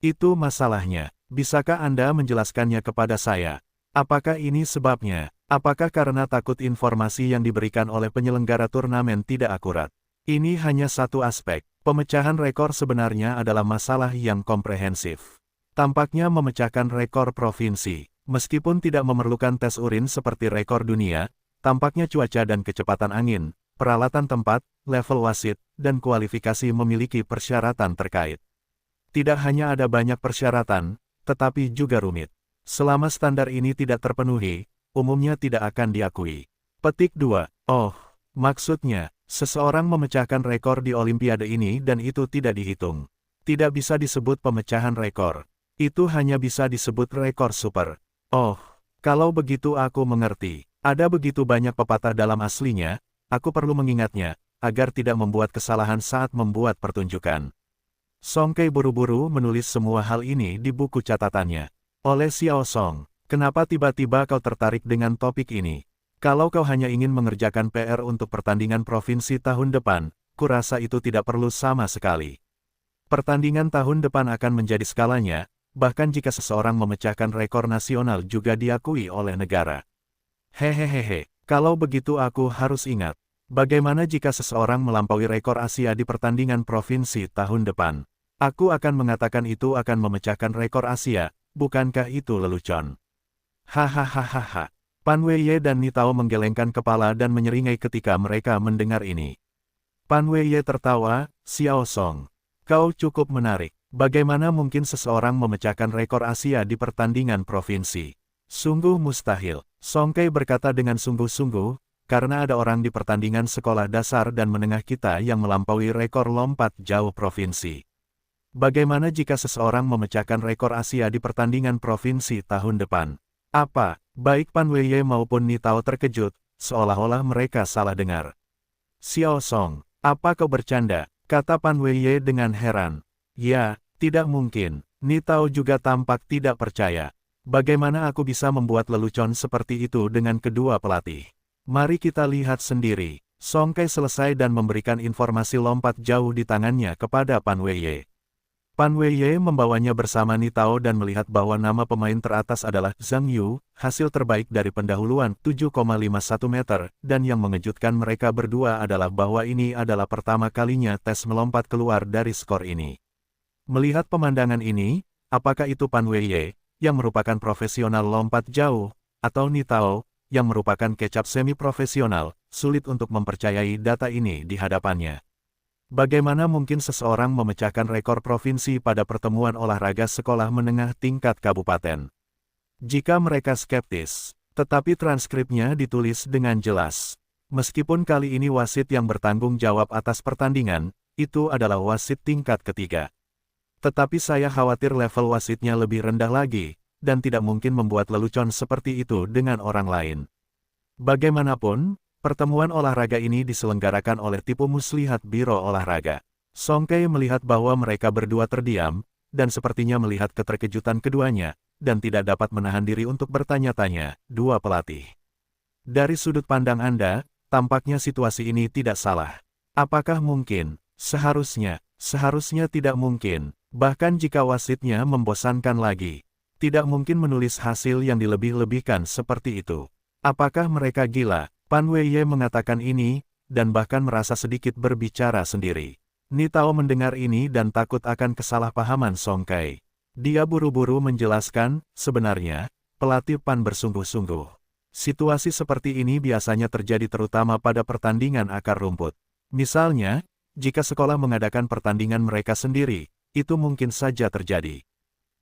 Itu masalahnya. Bisakah Anda menjelaskannya kepada saya? Apakah ini sebabnya? Apakah karena takut informasi yang diberikan oleh penyelenggara turnamen tidak akurat? Ini hanya satu aspek. Pemecahan rekor sebenarnya adalah masalah yang komprehensif. Tampaknya memecahkan rekor provinsi, meskipun tidak memerlukan tes urin seperti rekor dunia, tampaknya cuaca dan kecepatan angin, peralatan tempat, level wasit, dan kualifikasi memiliki persyaratan terkait. Tidak hanya ada banyak persyaratan, tetapi juga rumit. Selama standar ini tidak terpenuhi, umumnya tidak akan diakui. Petik 2. Maksudnya, seseorang memecahkan rekor di Olimpiade ini dan itu tidak dihitung. Tidak bisa disebut pemecahan rekor. Itu hanya bisa disebut rekor super. Kalau begitu aku mengerti. Ada begitu banyak pepatah dalam aslinya, aku perlu mengingatnya, agar tidak membuat kesalahan saat membuat pertunjukan. Song Kei buru-buru menulis semua hal ini di buku catatannya. Oleh Xiao Song, kenapa tiba-tiba kau tertarik dengan topik ini? Kalau kau hanya ingin mengerjakan PR untuk pertandingan provinsi tahun depan, kurasa itu tidak perlu sama sekali. Pertandingan tahun depan akan menjadi skalanya, bahkan jika seseorang memecahkan rekor nasional juga diakui oleh negara. Hehehe, kalau begitu aku harus ingat. Bagaimana jika seseorang melampaui rekor Asia di pertandingan provinsi tahun depan? Aku akan mengatakan itu akan memecahkan rekor Asia, bukankah itu lelucon? Hahaha. Pan Weiye dan Nitao menggelengkan kepala dan menyeringai ketika mereka mendengar ini. Pan Weiye tertawa, Xiao Song. Kau cukup menarik. Bagaimana mungkin seseorang memecahkan rekor Asia di pertandingan provinsi? Sungguh mustahil. Song Kei berkata dengan sungguh-sungguh, karena ada orang di pertandingan sekolah dasar dan menengah kita yang melampaui rekor lompat jauh provinsi. Bagaimana jika seseorang memecahkan rekor Asia di pertandingan provinsi tahun depan? Apa? Baik Pan Weiye maupun Nitao terkejut, seolah-olah mereka salah dengar. Xiao Song, apa kau bercanda? Kata Pan Weiye dengan heran. Ya, tidak mungkin. Nitao juga tampak tidak percaya. Bagaimana aku bisa membuat lelucon seperti itu dengan kedua pelatih? Mari kita lihat sendiri. Song Kei selesai dan memberikan informasi lompat jauh di tangannya kepada Pan Weiye. Pan Weiye membawanya bersama Nitao dan melihat bahwa nama pemain teratas adalah Zhang Yu, hasil terbaik dari pendahuluan 7,51 meter, dan yang mengejutkan mereka berdua adalah bahwa ini adalah pertama kalinya tes melompat keluar dari skor ini. Melihat pemandangan ini, apakah itu Pan Weiye, yang merupakan profesional lompat jauh, atau Nitao, yang merupakan kecap semi-profesional, sulit untuk mempercayai data ini di hadapannya. Bagaimana mungkin seseorang memecahkan rekor provinsi pada pertemuan olahraga sekolah menengah tingkat kabupaten? Jika mereka skeptis, tetapi transkripnya ditulis dengan jelas. Meskipun kali ini wasit yang bertanggung jawab atas pertandingan, itu adalah wasit tingkat ketiga. Tetapi saya khawatir level wasitnya lebih rendah lagi, dan tidak mungkin membuat lelucon seperti itu dengan orang lain. Bagaimanapun, pertemuan olahraga ini diselenggarakan oleh Tipu Muslihat Biro Olahraga. Song Kei melihat bahwa mereka berdua terdiam, dan sepertinya melihat keterkejutan keduanya, dan tidak dapat menahan diri untuk bertanya-tanya, dua pelatih. Dari sudut pandang Anda, tampaknya situasi ini tidak salah. Apakah mungkin? Seharusnya tidak mungkin. Bahkan jika wasitnya membosankan lagi, tidak mungkin menulis hasil yang dilebih-lebihkan seperti itu. Apakah mereka gila? Pan Weiye mengatakan ini, dan bahkan merasa sedikit berbicara sendiri. Nitao mendengar ini dan takut akan kesalahpahaman Song Kei. Dia buru-buru menjelaskan, sebenarnya, pelatih Pan bersungguh-sungguh. Situasi seperti ini biasanya terjadi terutama pada pertandingan akar rumput. Misalnya, jika sekolah mengadakan pertandingan mereka sendiri, itu mungkin saja terjadi.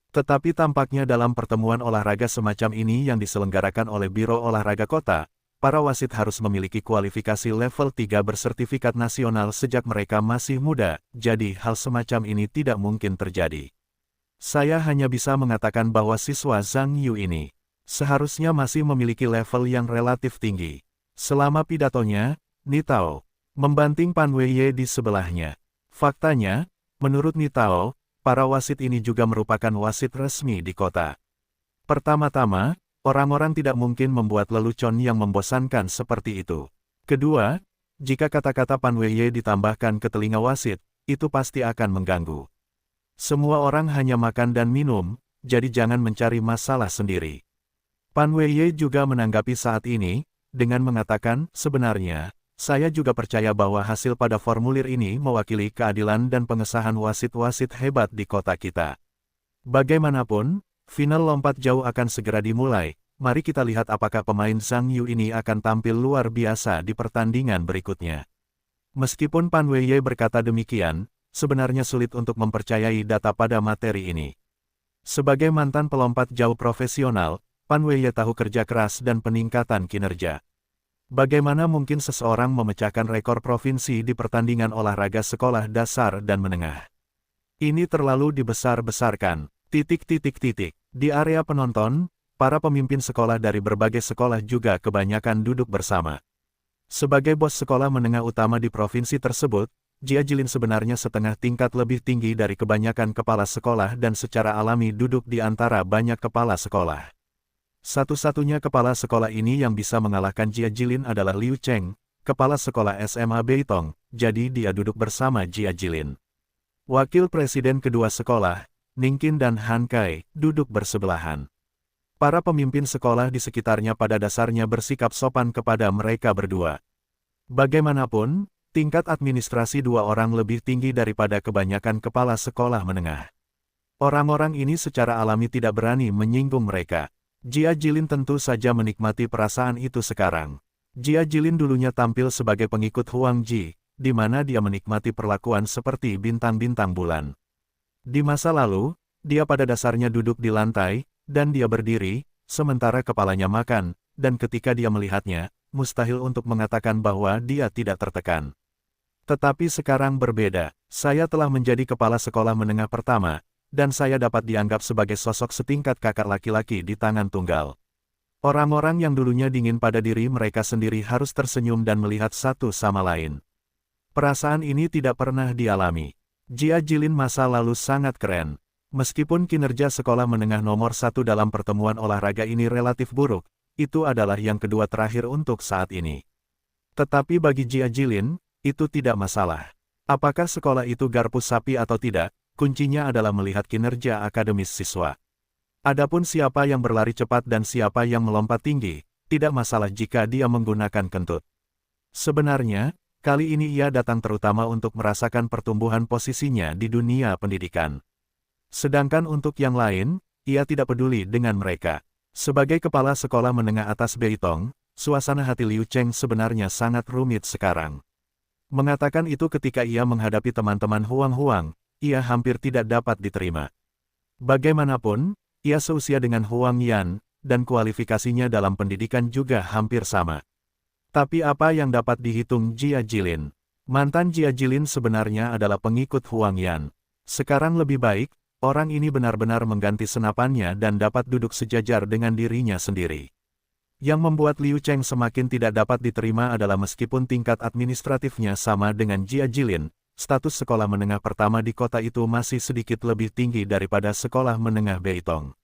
Tetapi tampaknya dalam pertemuan olahraga semacam ini yang diselenggarakan oleh Biro Olahraga Kota, para wasit harus memiliki kualifikasi level 3 bersertifikat nasional sejak mereka masih muda, jadi hal semacam ini tidak mungkin terjadi. Saya hanya bisa mengatakan bahwa siswa Zhang Yu ini seharusnya masih memiliki level yang relatif tinggi. Selama pidatonya, Nitao membanting Pan Weiye di sebelahnya. Faktanya, menurut Nitao, para wasit ini juga merupakan wasit resmi di kota. Pertama-tama, orang-orang tidak mungkin membuat lelucon yang membosankan seperti itu. Kedua, jika kata-kata Pan Weiye ditambahkan ke telinga wasit, itu pasti akan mengganggu. Semua orang hanya makan dan minum, jadi jangan mencari masalah sendiri. Pan Weiye juga menanggapi saat ini, dengan mengatakan, sebenarnya, saya juga percaya bahwa hasil pada formulir ini mewakili keadilan dan pengesahan wasit-wasit hebat di kota kita. Bagaimanapun, final lompat jauh akan segera dimulai. Mari kita lihat apakah pemain Zhang Yu ini akan tampil luar biasa di pertandingan berikutnya. Meskipun Pan Weiye berkata demikian, sebenarnya sulit untuk mempercayai data pada materi ini. Sebagai mantan pelompat jauh profesional, Pan Weiye tahu kerja keras dan peningkatan kinerja. Bagaimana mungkin seseorang memecahkan rekor provinsi di pertandingan olahraga sekolah dasar dan menengah? Ini terlalu dibesar-besarkan. Di area penonton, para pemimpin sekolah dari berbagai sekolah juga kebanyakan duduk bersama. Sebagai bos sekolah menengah utama di provinsi tersebut, Jia Jilin sebenarnya setengah tingkat lebih tinggi dari kebanyakan kepala sekolah dan secara alami duduk di antara banyak kepala sekolah. Satu-satunya kepala sekolah ini yang bisa mengalahkan Jia Jilin adalah Liu Cheng, kepala sekolah SMA Beitong, jadi dia duduk bersama Jia Jilin. Wakil presiden kedua sekolah, Ningqin dan Han Kai, duduk bersebelahan. Para pemimpin sekolah di sekitarnya pada dasarnya bersikap sopan kepada mereka berdua. Bagaimanapun, tingkat administrasi dua orang lebih tinggi daripada kebanyakan kepala sekolah menengah. Orang-orang ini secara alami tidak berani menyinggung mereka. Jia Jilin tentu saja menikmati perasaan itu sekarang. Jia Jilin dulunya tampil sebagai pengikut Huang Ji, di mana dia menikmati perlakuan seperti bintang-bintang bulan. Di masa lalu, dia pada dasarnya duduk di lantai, dan dia berdiri, sementara kepalanya makan, dan ketika dia melihatnya, mustahil untuk mengatakan bahwa dia tidak tertekan. Tetapi sekarang berbeda, saya telah menjadi kepala sekolah menengah pertama, dan saya dapat dianggap sebagai sosok setingkat kakak laki-laki di tangan tunggal. Orang-orang yang dulunya dingin pada diri mereka sendiri harus tersenyum dan melihat satu sama lain. Perasaan ini tidak pernah dialami. Jia Jilin masa lalu sangat keren. Meskipun kinerja sekolah menengah nomor 1 dalam pertemuan olahraga ini relatif buruk, itu adalah yang kedua terakhir untuk saat ini. Tetapi bagi Jia Jilin, itu tidak masalah. Apakah sekolah itu garpu sapi atau tidak? Kuncinya adalah melihat kinerja akademis siswa. Adapun siapa yang berlari cepat dan siapa yang melompat tinggi, tidak masalah jika dia menggunakan kentut. Sebenarnya, kali ini ia datang terutama untuk merasakan pertumbuhan posisinya di dunia pendidikan. Sedangkan untuk yang lain, ia tidak peduli dengan mereka. Sebagai kepala sekolah menengah atas Beitong, suasana hati Liu Cheng sebenarnya sangat rumit sekarang. Mengatakan itu ketika ia menghadapi teman-teman Huang, ia hampir tidak dapat diterima. Bagaimanapun, ia seusia dengan Huang Yan, dan kualifikasinya dalam pendidikan juga hampir sama. Tapi apa yang dapat dihitung Jia Jilin? Mantan Jia Jilin sebenarnya adalah pengikut Huang Yan. Sekarang lebih baik, orang ini benar-benar mengganti senapannya dan dapat duduk sejajar dengan dirinya sendiri. Yang membuat Liu Cheng semakin tidak dapat diterima adalah meskipun tingkat administratifnya sama dengan Jia Jilin, status sekolah menengah pertama di kota itu masih sedikit lebih tinggi daripada sekolah menengah Beitong.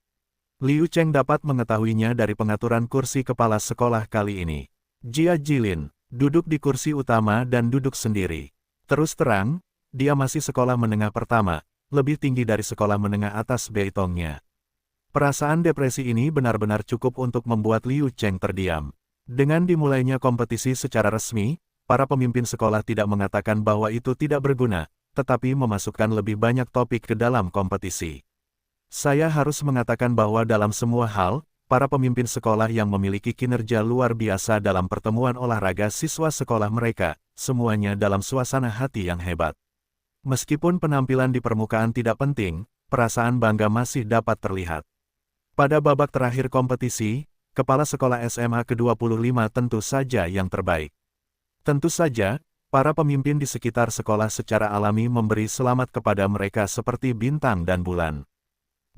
Liu Cheng dapat mengetahuinya dari pengaturan kursi kepala sekolah kali ini. Jia Jilin duduk di kursi utama dan duduk sendiri. Terus terang, dia masih sekolah menengah pertama, lebih tinggi dari sekolah menengah atas Beitongnya. Perasaan depresi ini benar-benar cukup untuk membuat Liu Cheng terdiam. Dengan dimulainya kompetisi secara resmi, para pemimpin sekolah tidak mengatakan bahwa itu tidak berguna, tetapi memasukkan lebih banyak topik ke dalam kompetisi. Saya harus mengatakan bahwa dalam semua hal, para pemimpin sekolah yang memiliki kinerja luar biasa dalam pertemuan olahraga siswa sekolah mereka, semuanya dalam suasana hati yang hebat. Meskipun penampilan di permukaan tidak penting, perasaan bangga masih dapat terlihat. Pada babak terakhir kompetisi, kepala sekolah SMA ke-25 tentu saja yang terbaik. Tentu saja, para pemimpin di sekitar sekolah secara alami memberi selamat kepada mereka seperti bintang dan bulan.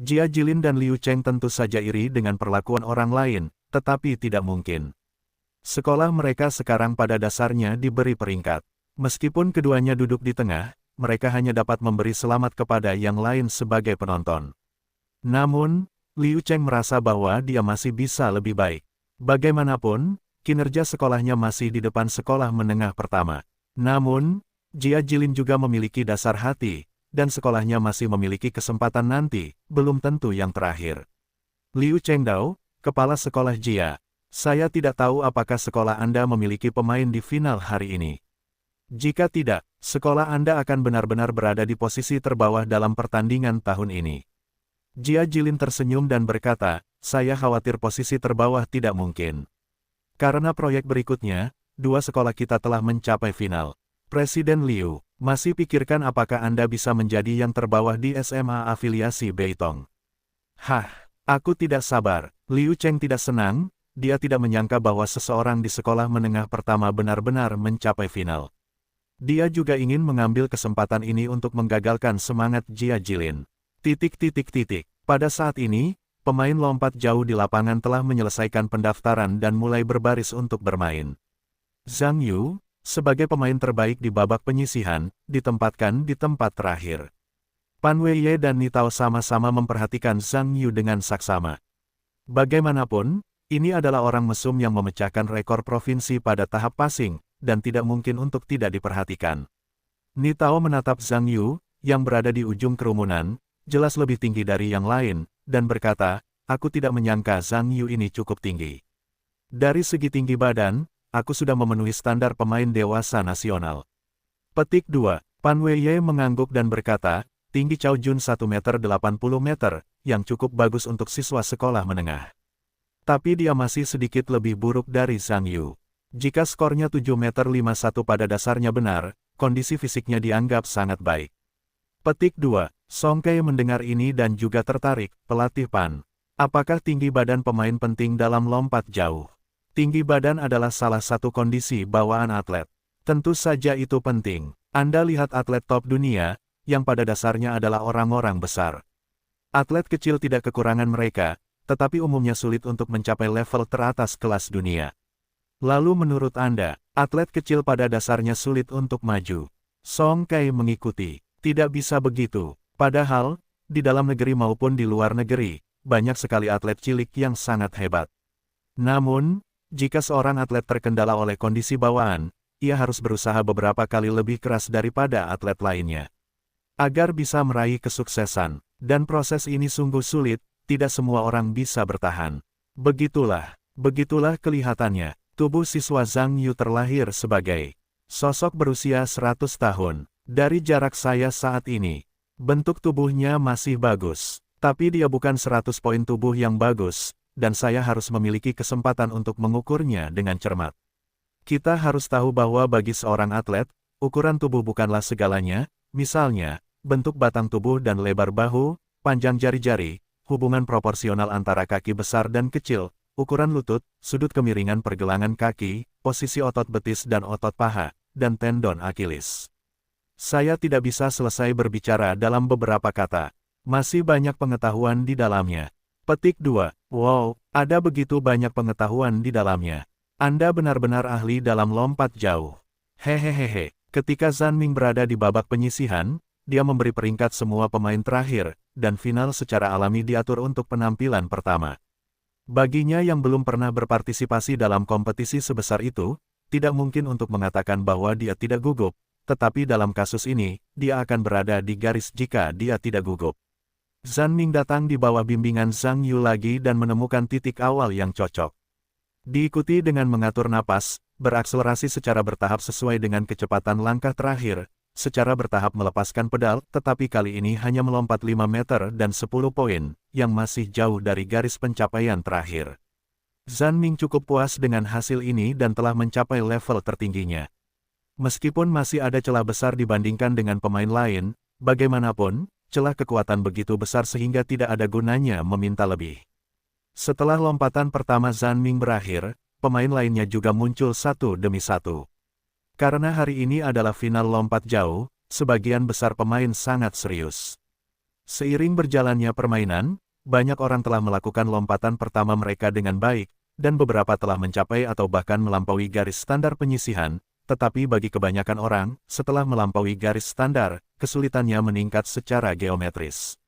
Jia Jilin dan Liu Cheng tentu saja iri dengan perlakuan orang lain, tetapi tidak mungkin. Sekolah mereka sekarang pada dasarnya diberi peringkat. Meskipun keduanya duduk di tengah, mereka hanya dapat memberi selamat kepada yang lain sebagai penonton. Namun, Liu Cheng merasa bahwa dia masih bisa lebih baik. Bagaimanapun, kinerja sekolahnya masih di depan sekolah menengah pertama. Namun, Jia Jilin juga memiliki dasar hati, dan sekolahnya masih memiliki kesempatan nanti, belum tentu yang terakhir. Liu Chengdao, kepala sekolah Jia, saya tidak tahu apakah sekolah Anda memiliki pemain di final hari ini. Jika tidak, sekolah Anda akan benar-benar berada di posisi terbawah dalam pertandingan tahun ini. Jia Jilin tersenyum dan berkata, saya khawatir posisi terbawah tidak mungkin. Karena proyek berikutnya, dua sekolah kita telah mencapai final. Presiden Liu, masih pikirkan apakah Anda bisa menjadi yang terbawah di SMA afiliasi Beitong. Hah, aku tidak sabar. Liu Cheng tidak senang, dia tidak menyangka bahwa seseorang di sekolah menengah pertama benar-benar mencapai final. Dia juga ingin mengambil kesempatan ini untuk menggagalkan semangat Jia Jilin. Pada saat ini, pemain lompat jauh di lapangan telah menyelesaikan pendaftaran dan mulai berbaris untuk bermain. Zhang Yu, sebagai pemain terbaik di babak penyisihan, ditempatkan di tempat terakhir. Pan Weiye dan Ni Tao sama-sama memperhatikan Zhang Yu dengan saksama. Bagaimanapun, ini adalah orang mesum yang memecahkan rekor provinsi pada tahap passing, dan tidak mungkin untuk tidak diperhatikan. Ni Tao menatap Zhang Yu, yang berada di ujung kerumunan, jelas lebih tinggi dari yang lain, dan berkata, aku tidak menyangka Zhang Yu ini cukup tinggi. Dari segi tinggi badan, aku sudah memenuhi standar pemain dewasa nasional. Petik 2. Pan Weiye mengangguk dan berkata, tinggi Cao Jun 1,80 meter, yang cukup bagus untuk siswa sekolah menengah. Tapi dia masih sedikit lebih buruk dari Zhang Yu. Jika skornya 7,51 meter pada dasarnya benar, kondisi fisiknya dianggap sangat baik. Petik 2. Song Kei mendengar ini dan juga tertarik, pelatih Pan. Apakah tinggi badan pemain penting dalam lompat jauh? Tinggi badan adalah salah satu kondisi bawaan atlet. Tentu saja itu penting. Anda lihat atlet top dunia, yang pada dasarnya adalah orang-orang besar. Atlet kecil tidak kekurangan mereka, tetapi umumnya sulit untuk mencapai level teratas kelas dunia. Lalu menurut Anda, atlet kecil pada dasarnya sulit untuk maju. Song Kei mengikuti. Tidak bisa begitu. Padahal, di dalam negeri maupun di luar negeri, banyak sekali atlet cilik yang sangat hebat. Namun, jika seorang atlet terkendala oleh kondisi bawaan, ia harus berusaha beberapa kali lebih keras daripada atlet lainnya. Agar bisa meraih kesuksesan, dan proses ini sungguh sulit, tidak semua orang bisa bertahan. Begitulah kelihatannya. Tubuh siswa Zhang Yu terlahir sebagai sosok berusia 100 tahun. Dari jarak saya saat ini, bentuk tubuhnya masih bagus. Tapi dia bukan 100 poin tubuh yang bagus, dan saya harus memiliki kesempatan untuk mengukurnya dengan cermat. Kita harus tahu bahwa bagi seorang atlet, ukuran tubuh bukanlah segalanya, misalnya, bentuk batang tubuh dan lebar bahu, panjang jari-jari, hubungan proporsional antara kaki besar dan kecil, ukuran lutut, sudut kemiringan pergelangan kaki, posisi otot betis dan otot paha, dan tendon Akilis. Saya tidak bisa selesai berbicara dalam beberapa kata. Masih banyak pengetahuan di dalamnya. Petik 2. Wow, ada begitu banyak pengetahuan di dalamnya. Anda benar-benar ahli dalam lompat jauh. Hehehehe. Ketika Zhan Ming berada di babak penyisihan, dia memberi peringkat semua pemain terakhir, dan final secara alami diatur untuk penampilan pertama. Baginya yang belum pernah berpartisipasi dalam kompetisi sebesar itu, tidak mungkin untuk mengatakan bahwa dia tidak gugup, tetapi dalam kasus ini, dia akan berada di garis jika dia tidak gugup. Zhan Ming datang di bawah bimbingan Zhang Yu lagi dan menemukan titik awal yang cocok. Diikuti dengan mengatur napas, berakselerasi secara bertahap sesuai dengan kecepatan langkah terakhir, secara bertahap melepaskan pedal, tetapi kali ini hanya melompat 5 meter dan 10 poin, yang masih jauh dari garis pencapaian terakhir. Zhan Ming cukup puas dengan hasil ini dan telah mencapai level tertingginya. Meskipun masih ada celah besar dibandingkan dengan pemain lain, bagaimanapun, celah kekuatan begitu besar sehingga tidak ada gunanya meminta lebih. Setelah lompatan pertama Zhan Ming berakhir, pemain lainnya juga muncul satu demi satu. Karena hari ini adalah final lompat jauh, sebagian besar pemain sangat serius. Seiring berjalannya permainan, banyak orang telah melakukan lompatan pertama mereka dengan baik, dan beberapa telah mencapai atau bahkan melampaui garis standar penyisihan, tetapi bagi kebanyakan orang, setelah melampaui garis standar, kesulitannya meningkat secara geometris.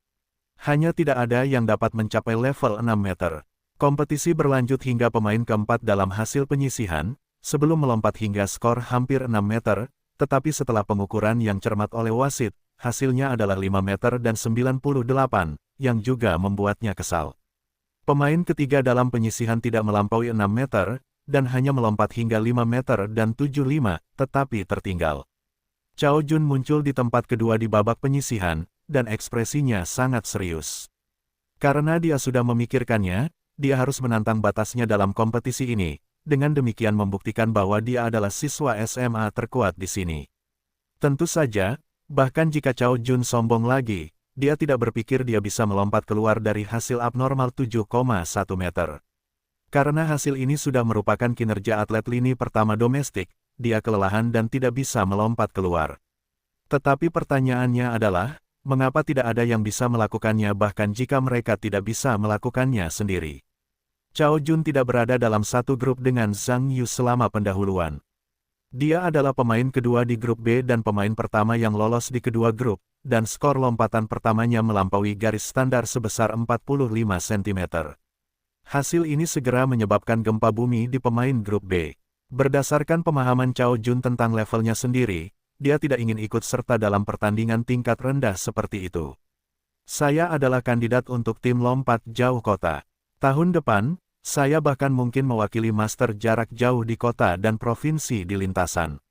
Hanya tidak ada yang dapat mencapai level 6 meter. Kompetisi berlanjut hingga pemain keempat dalam hasil penyisihan, sebelum melompat hingga skor hampir 6 meter, tetapi setelah pengukuran yang cermat oleh wasit, hasilnya adalah 5 meter dan 98, yang juga membuatnya kesal. Pemain ketiga dalam penyisihan tidak melampaui 6 meter, dan hanya melompat hingga 5 meter dan 75, tetapi tertinggal. Cao Jun muncul di tempat kedua di babak penyisihan, dan ekspresinya sangat serius. Karena dia sudah memikirkannya, dia harus menantang batasnya dalam kompetisi ini, dengan demikian membuktikan bahwa dia adalah siswa SMA terkuat di sini. Tentu saja, bahkan jika Cao Jun sombong lagi, dia tidak berpikir dia bisa melompat keluar dari hasil abnormal 7,1 meter. Karena hasil ini sudah merupakan kinerja atlet lini pertama domestik, dia kelelahan dan tidak bisa melompat keluar. Tetapi pertanyaannya adalah, mengapa tidak ada yang bisa melakukannya bahkan jika mereka tidak bisa melakukannya sendiri? Cao Jun tidak berada dalam satu grup dengan Zhang Yu selama pendahuluan. Dia adalah pemain kedua di grup B dan pemain pertama yang lolos di kedua grup, dan skor lompatan pertamanya melampaui garis standar sebesar 45 cm. Hasil ini segera menyebabkan gempa bumi di pemain grup B. Berdasarkan pemahaman Cao Jun tentang levelnya sendiri, dia tidak ingin ikut serta dalam pertandingan tingkat rendah seperti itu. Saya adalah kandidat untuk tim lompat jauh kota. Tahun depan, saya bahkan mungkin mewakili master jarak jauh di kota dan provinsi di lintasan.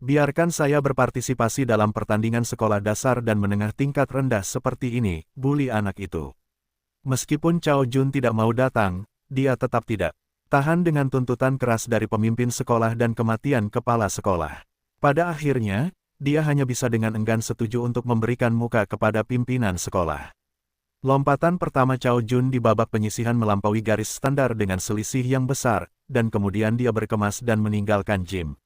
Biarkan saya berpartisipasi dalam pertandingan sekolah dasar dan menengah tingkat rendah seperti ini, bully anak itu. Meskipun Cao Jun tidak mau datang, dia tetap tidak tahan dengan tuntutan keras dari pemimpin sekolah dan kematian kepala sekolah. Pada akhirnya, dia hanya bisa dengan enggan setuju untuk memberikan muka kepada pimpinan sekolah. Lompatan pertama Cao Jun di babak penyisihan melampaui garis standar dengan selisih yang besar, dan kemudian dia berkemas dan meninggalkan gym.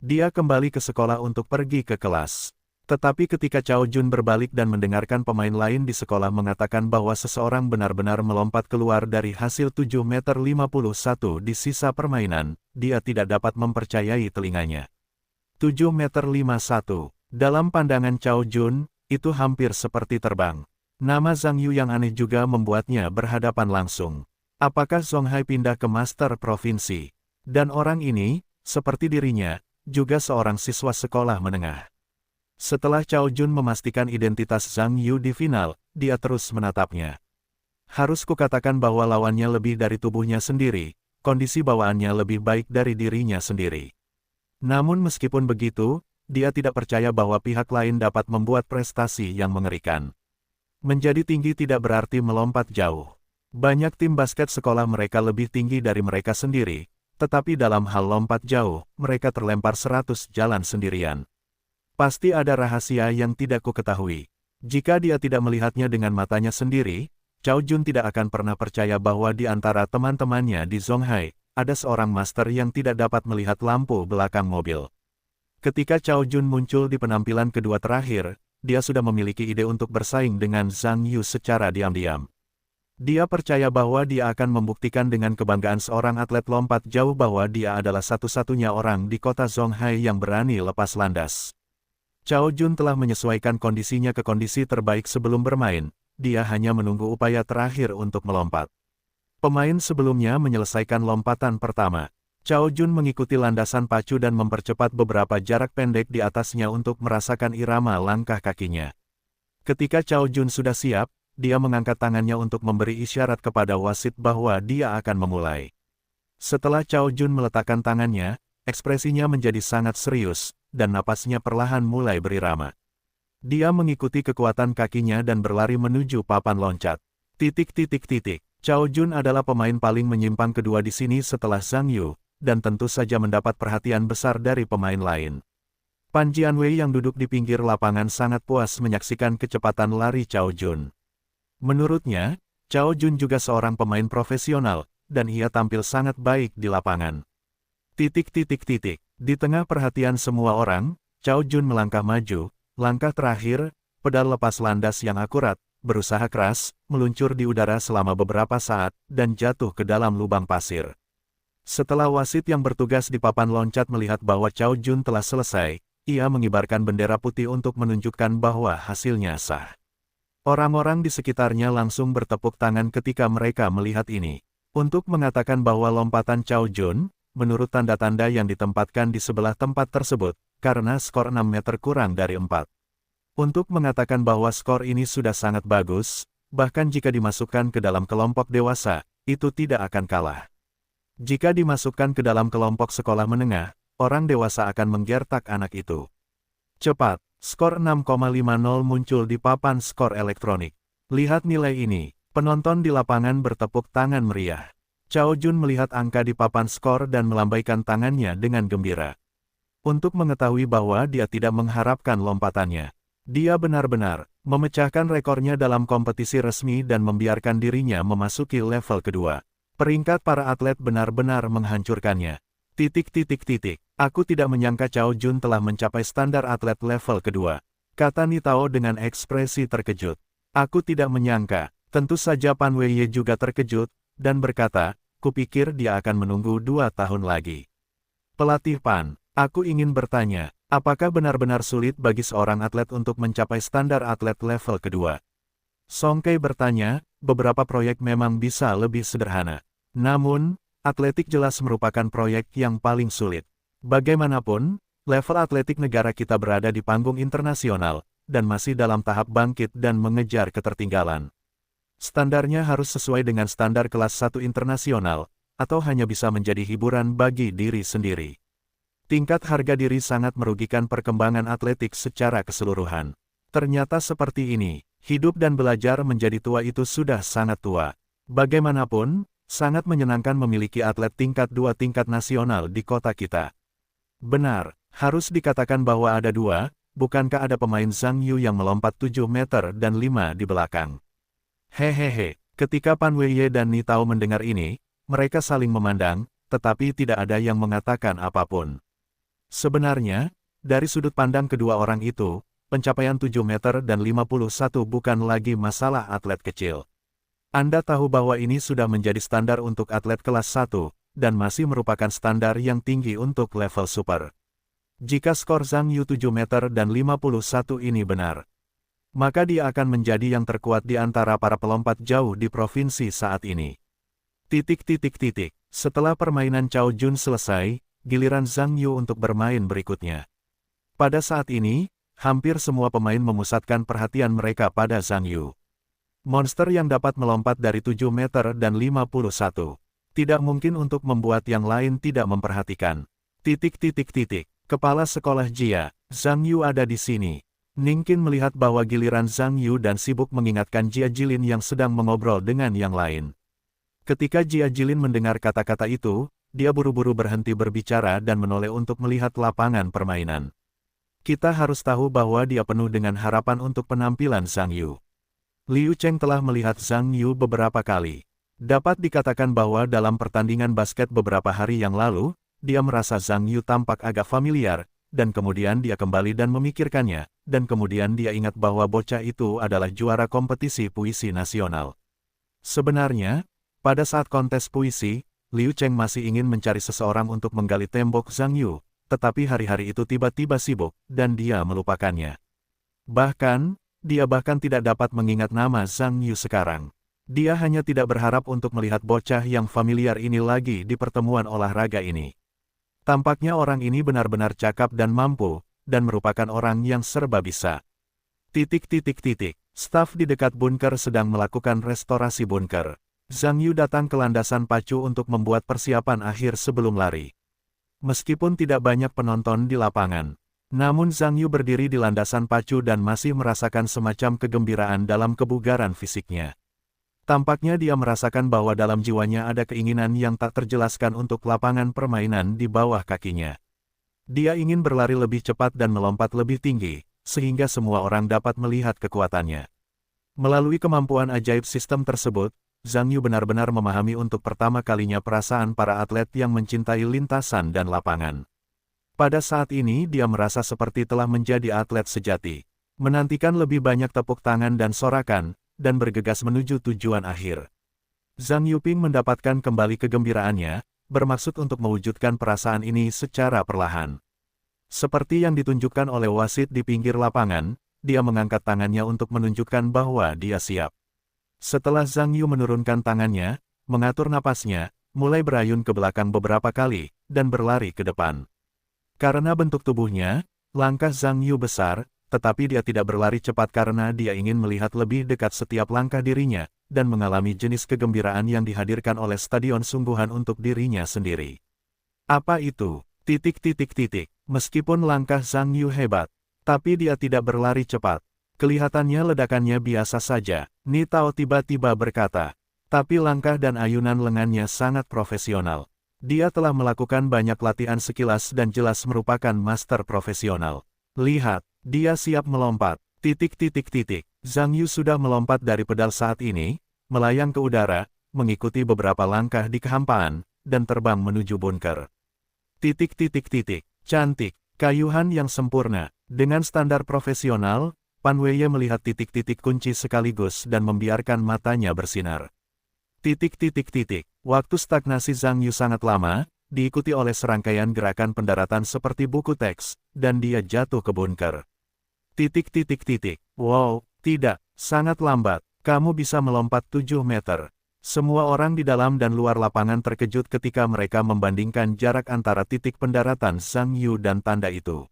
Dia kembali ke sekolah untuk pergi ke kelas. Tetapi ketika Cao Jun berbalik dan mendengarkan pemain lain di sekolah mengatakan bahwa seseorang benar-benar melompat keluar dari hasil 7,51 meter di sisa permainan, dia tidak dapat mempercayai telinganya. 7,51 meter. Dalam pandangan Cao Jun, itu hampir seperti terbang. Nama Zhang Yu yang aneh juga membuatnya berhadapan langsung. Apakah Zonghai pindah ke Master Provinsi? Dan orang ini, seperti dirinya, juga seorang siswa sekolah menengah. Setelah Cao Jun memastikan identitas Zhang Yu di final, dia terus menatapnya. Harus kukatakan bahwa lawannya lebih dari tubuhnya sendiri, kondisi bawaannya lebih baik dari dirinya sendiri. Namun meskipun begitu, dia tidak percaya bahwa pihak lain dapat membuat prestasi yang mengerikan. Menjadi tinggi tidak berarti melompat jauh. Banyak tim basket sekolah mereka lebih tinggi dari mereka sendiri, tetapi dalam hal lompat jauh, mereka terlempar 100 jalan sendirian. Pasti ada rahasia yang tidak ku ketahui. Jika dia tidak melihatnya dengan matanya sendiri, Cao Jun tidak akan pernah percaya bahwa di antara teman-temannya di Zonghai, ada seorang master yang tidak dapat melihat lampu belakang mobil. Ketika Cao Jun muncul di penampilan kedua terakhir, dia sudah memiliki ide untuk bersaing dengan Zhang Yu secara diam-diam. Dia percaya bahwa dia akan membuktikan dengan kebanggaan seorang atlet lompat jauh bahwa dia adalah satu-satunya orang di kota Zonghai yang berani lepas landas. Cao Jun telah menyesuaikan kondisinya ke kondisi terbaik sebelum bermain, dia hanya menunggu upaya terakhir untuk melompat. Pemain sebelumnya menyelesaikan lompatan pertama. Cao Jun mengikuti landasan pacu dan mempercepat beberapa jarak pendek di atasnya untuk merasakan irama langkah kakinya. Ketika Cao Jun sudah siap, dia mengangkat tangannya untuk memberi isyarat kepada wasit bahwa dia akan memulai. Setelah Cao Jun meletakkan tangannya, ekspresinya menjadi sangat serius, dan napasnya perlahan mulai berirama. Dia mengikuti kekuatan kakinya dan berlari menuju papan loncat. Cao Jun adalah pemain paling menyimpang kedua di sini setelah Zhang Yu, dan tentu saja mendapat perhatian besar dari pemain lain. Pan Jianwei yang duduk di pinggir lapangan sangat puas menyaksikan kecepatan lari Cao Jun. Menurutnya, Cao Jun juga seorang pemain profesional, dan ia tampil sangat baik di lapangan. Di tengah perhatian semua orang, Cao Jun melangkah maju, langkah terakhir, pedal lepas landas yang akurat, berusaha keras, meluncur di udara selama beberapa saat, dan jatuh ke dalam lubang pasir. Setelah wasit yang bertugas di papan loncat melihat bahwa Cao Jun telah selesai, ia mengibarkan bendera putih untuk menunjukkan bahwa hasilnya sah. Orang-orang di sekitarnya langsung bertepuk tangan ketika mereka melihat ini. Untuk mengatakan bahwa lompatan Cao Jun, menurut tanda-tanda yang ditempatkan di sebelah tempat tersebut, karena skor 6 meter kurang dari 4. Untuk mengatakan bahwa skor ini sudah sangat bagus, bahkan jika dimasukkan ke dalam kelompok dewasa, itu tidak akan kalah. Jika dimasukkan ke dalam kelompok sekolah menengah, orang dewasa akan menggertak anak itu. Cepat, skor 6,50 muncul di papan skor elektronik. Lihat nilai ini, penonton di lapangan bertepuk tangan meriah. Cao Jun melihat angka di papan skor dan melambaikan tangannya dengan gembira. Untuk mengetahui bahwa dia tidak mengharapkan lompatannya. Dia benar-benar memecahkan rekornya dalam kompetisi resmi dan membiarkan dirinya memasuki level kedua. Peringkat para atlet benar-benar menghancurkannya. Aku tidak menyangka Cao Jun telah mencapai standar atlet level kedua, kata Ni Tao dengan ekspresi terkejut. Aku tidak menyangka, tentu saja Pan Weiye juga terkejut, dan berkata, kupikir dia akan menunggu 2 tahun lagi. Pelatih Pan, aku ingin bertanya, apakah benar-benar sulit bagi seorang atlet untuk mencapai standar atlet level kedua? Song Kei bertanya, beberapa proyek memang bisa lebih sederhana. Namun, atletik jelas merupakan proyek yang paling sulit. Bagaimanapun, level atletik negara kita berada di panggung internasional, dan masih dalam tahap bangkit dan mengejar ketertinggalan. Standarnya harus sesuai dengan standar kelas 1 internasional, atau hanya bisa menjadi hiburan bagi diri sendiri. Tingkat harga diri sangat merugikan perkembangan atletik secara keseluruhan. Ternyata seperti ini, hidup dan belajar menjadi tua itu sudah sangat tua. Bagaimanapun, sangat menyenangkan memiliki atlet tingkat 2 tingkat nasional di kota kita. Benar, harus dikatakan bahwa ada 2, bukankah ada pemain Zhang Yu yang melompat 7 meter dan 5 di belakang. Hehehe, ketika Pan Weiye dan Ni Tao mendengar ini, mereka saling memandang, tetapi tidak ada yang mengatakan apapun. Sebenarnya, dari sudut pandang kedua orang itu, pencapaian 7 meter dan 51 bukan lagi masalah atlet kecil. Anda tahu bahwa ini sudah menjadi standar untuk atlet kelas 1, dan masih merupakan standar yang tinggi untuk level super. Jika skor Zhang Yu 7 meter dan 51 ini benar, maka dia akan menjadi yang terkuat di antara para pelompat jauh di provinsi saat ini. Setelah permainan Cao Jun selesai, giliran Zhang Yu untuk bermain berikutnya. Pada saat ini, hampir semua pemain memusatkan perhatian mereka pada Zhang Yu. Monster yang dapat melompat dari 7 meter dan 51. Tidak mungkin untuk membuat yang lain tidak memperhatikan. Kepala sekolah Jia, Zhang Yu ada di sini. Ningqin melihat bahwa giliran Zhang Yu dan sibuk mengingatkan Jia Jilin yang sedang mengobrol dengan yang lain. Ketika Jia Jilin mendengar kata-kata itu, dia buru-buru berhenti berbicara dan menoleh untuk melihat lapangan permainan. Kita harus tahu bahwa dia penuh dengan harapan untuk penampilan Zhang Yu. Liu Cheng telah melihat Zhang Yu beberapa kali. Dapat dikatakan bahwa dalam pertandingan basket beberapa hari yang lalu, dia merasa Zhang Yu tampak agak familiar, dan kemudian dia kembali dan memikirkannya, dan kemudian dia ingat bahwa bocah itu adalah juara kompetisi puisi nasional. Sebenarnya, pada saat kontes puisi, Liu Cheng masih ingin mencari seseorang untuk menggali tembok Zhang Yu, tetapi hari-hari itu tiba-tiba sibuk, dan dia melupakannya. Dia bahkan tidak dapat mengingat nama Zhang Yu sekarang. Dia hanya tidak berharap untuk melihat bocah yang familiar ini lagi di pertemuan olahraga ini. Tampaknya orang ini benar-benar cakap dan mampu, dan merupakan orang yang serba bisa. Staf di dekat bunker sedang melakukan restorasi bunker. Zhang Yu datang ke landasan pacu untuk membuat persiapan akhir sebelum lari. Meskipun tidak banyak penonton di lapangan, namun Zhang Yu berdiri di landasan pacu dan masih merasakan semacam kegembiraan dalam kebugaran fisiknya. Tampaknya dia merasakan bahwa dalam jiwanya ada keinginan yang tak terjelaskan untuk lapangan permainan di bawah kakinya. Dia ingin berlari lebih cepat dan melompat lebih tinggi, sehingga semua orang dapat melihat kekuatannya. Melalui kemampuan ajaib sistem tersebut, Zhang Yu benar-benar memahami untuk pertama kalinya perasaan para atlet yang mencintai lintasan dan lapangan. Pada saat ini dia merasa seperti telah menjadi atlet sejati, menantikan lebih banyak tepuk tangan dan sorakan, dan bergegas menuju tujuan akhir. Zhang Yuping mendapatkan kembali kegembiraannya, bermaksud untuk mewujudkan perasaan ini secara perlahan. Seperti yang ditunjukkan oleh wasit di pinggir lapangan, dia mengangkat tangannya untuk menunjukkan bahwa dia siap. Setelah Zhang Yu menurunkan tangannya, mengatur napasnya, mulai berayun ke belakang beberapa kali, dan berlari ke depan. Karena bentuk tubuhnya, langkah Zhang Yu besar, tetapi dia tidak berlari cepat karena dia ingin melihat lebih dekat setiap langkah dirinya, dan mengalami jenis kegembiraan yang dihadirkan oleh stadion sungguhan untuk dirinya sendiri. Apa itu? Meskipun langkah Zhang Yu hebat, tapi dia tidak berlari cepat. Kelihatannya ledakannya biasa saja, Ni Tao tiba-tiba berkata. Tapi langkah dan ayunan lengannya sangat profesional. Dia telah melakukan banyak latihan sekilas dan jelas merupakan master profesional. Lihat, dia siap melompat. Zhang Yu sudah melompat dari pedal saat ini, melayang ke udara, mengikuti beberapa langkah di kehampaan, dan terbang menuju bunker. Cantik, kayuhan yang sempurna. Dengan standar profesional, Pan Wei melihat titik-titik kunci sekaligus dan membiarkan matanya bersinar. Waktu stagnasi Zhang Yu sangat lama, diikuti oleh serangkaian gerakan pendaratan seperti buku teks, dan dia jatuh ke bunker. Wow, tidak, sangat lambat, kamu bisa melompat 7 meter. Semua orang di dalam dan luar lapangan terkejut ketika mereka membandingkan jarak antara titik pendaratan Zhang Yu dan tanda itu.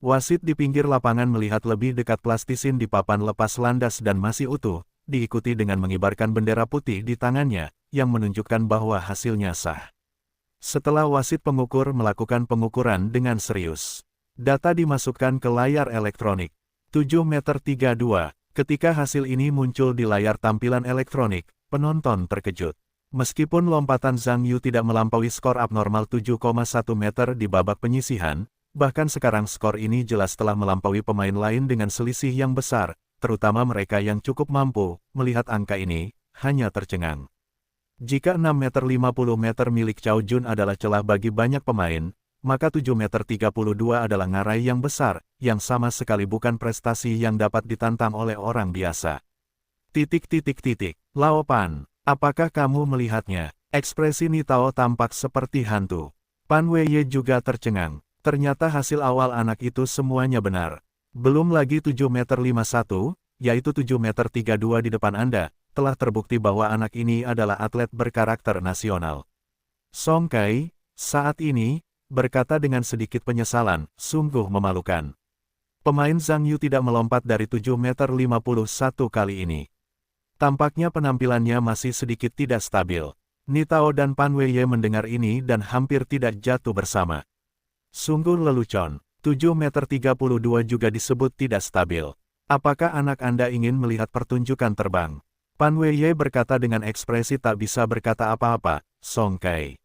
Wasit di pinggir lapangan melihat lebih dekat plastisin di papan lepas landas dan masih utuh, diikuti dengan mengibarkan bendera putih di tangannya, yang menunjukkan bahwa hasilnya sah. Setelah wasit pengukur melakukan pengukuran dengan serius, data dimasukkan ke layar elektronik. 7 meter 32. Ketika hasil ini muncul di layar tampilan elektronik, penonton terkejut. Meskipun lompatan Zhang Yu tidak melampaui skor abnormal 7,1 meter di babak penyisihan, bahkan sekarang skor ini jelas telah melampaui pemain lain dengan selisih yang besar, terutama mereka yang cukup mampu melihat angka ini, hanya tercengang. Jika 6 meter 50 meter milik Cao Jun adalah celah bagi banyak pemain, maka 7 meter 32 adalah ngarai yang besar, yang sama sekali bukan prestasi yang dapat ditantang oleh orang biasa. Lao Pan, apakah kamu melihatnya? Ekspresi Ni Tao tampak seperti hantu. Pan Wei juga tercengang. Ternyata hasil awal anak itu semuanya benar. Belum lagi 7 meter 51, yaitu 7 meter 32 di depan Anda, telah terbukti bahwa anak ini adalah atlet berkarakter nasional. Song Kai, saat ini, berkata dengan sedikit penyesalan, sungguh memalukan. Pemain Zhang Yu tidak melompat dari 7 meter 51 kali ini. Tampaknya penampilannya masih sedikit tidak stabil. Ni Tao dan Pan Wei mendengar ini dan hampir tidak jatuh bersama. Sungguh lelucon, 7 meter 32 juga disebut tidak stabil. Apakah anak Anda ingin melihat pertunjukan terbang? Pan Wei berkata dengan ekspresi tak bisa berkata apa-apa, Song Kai.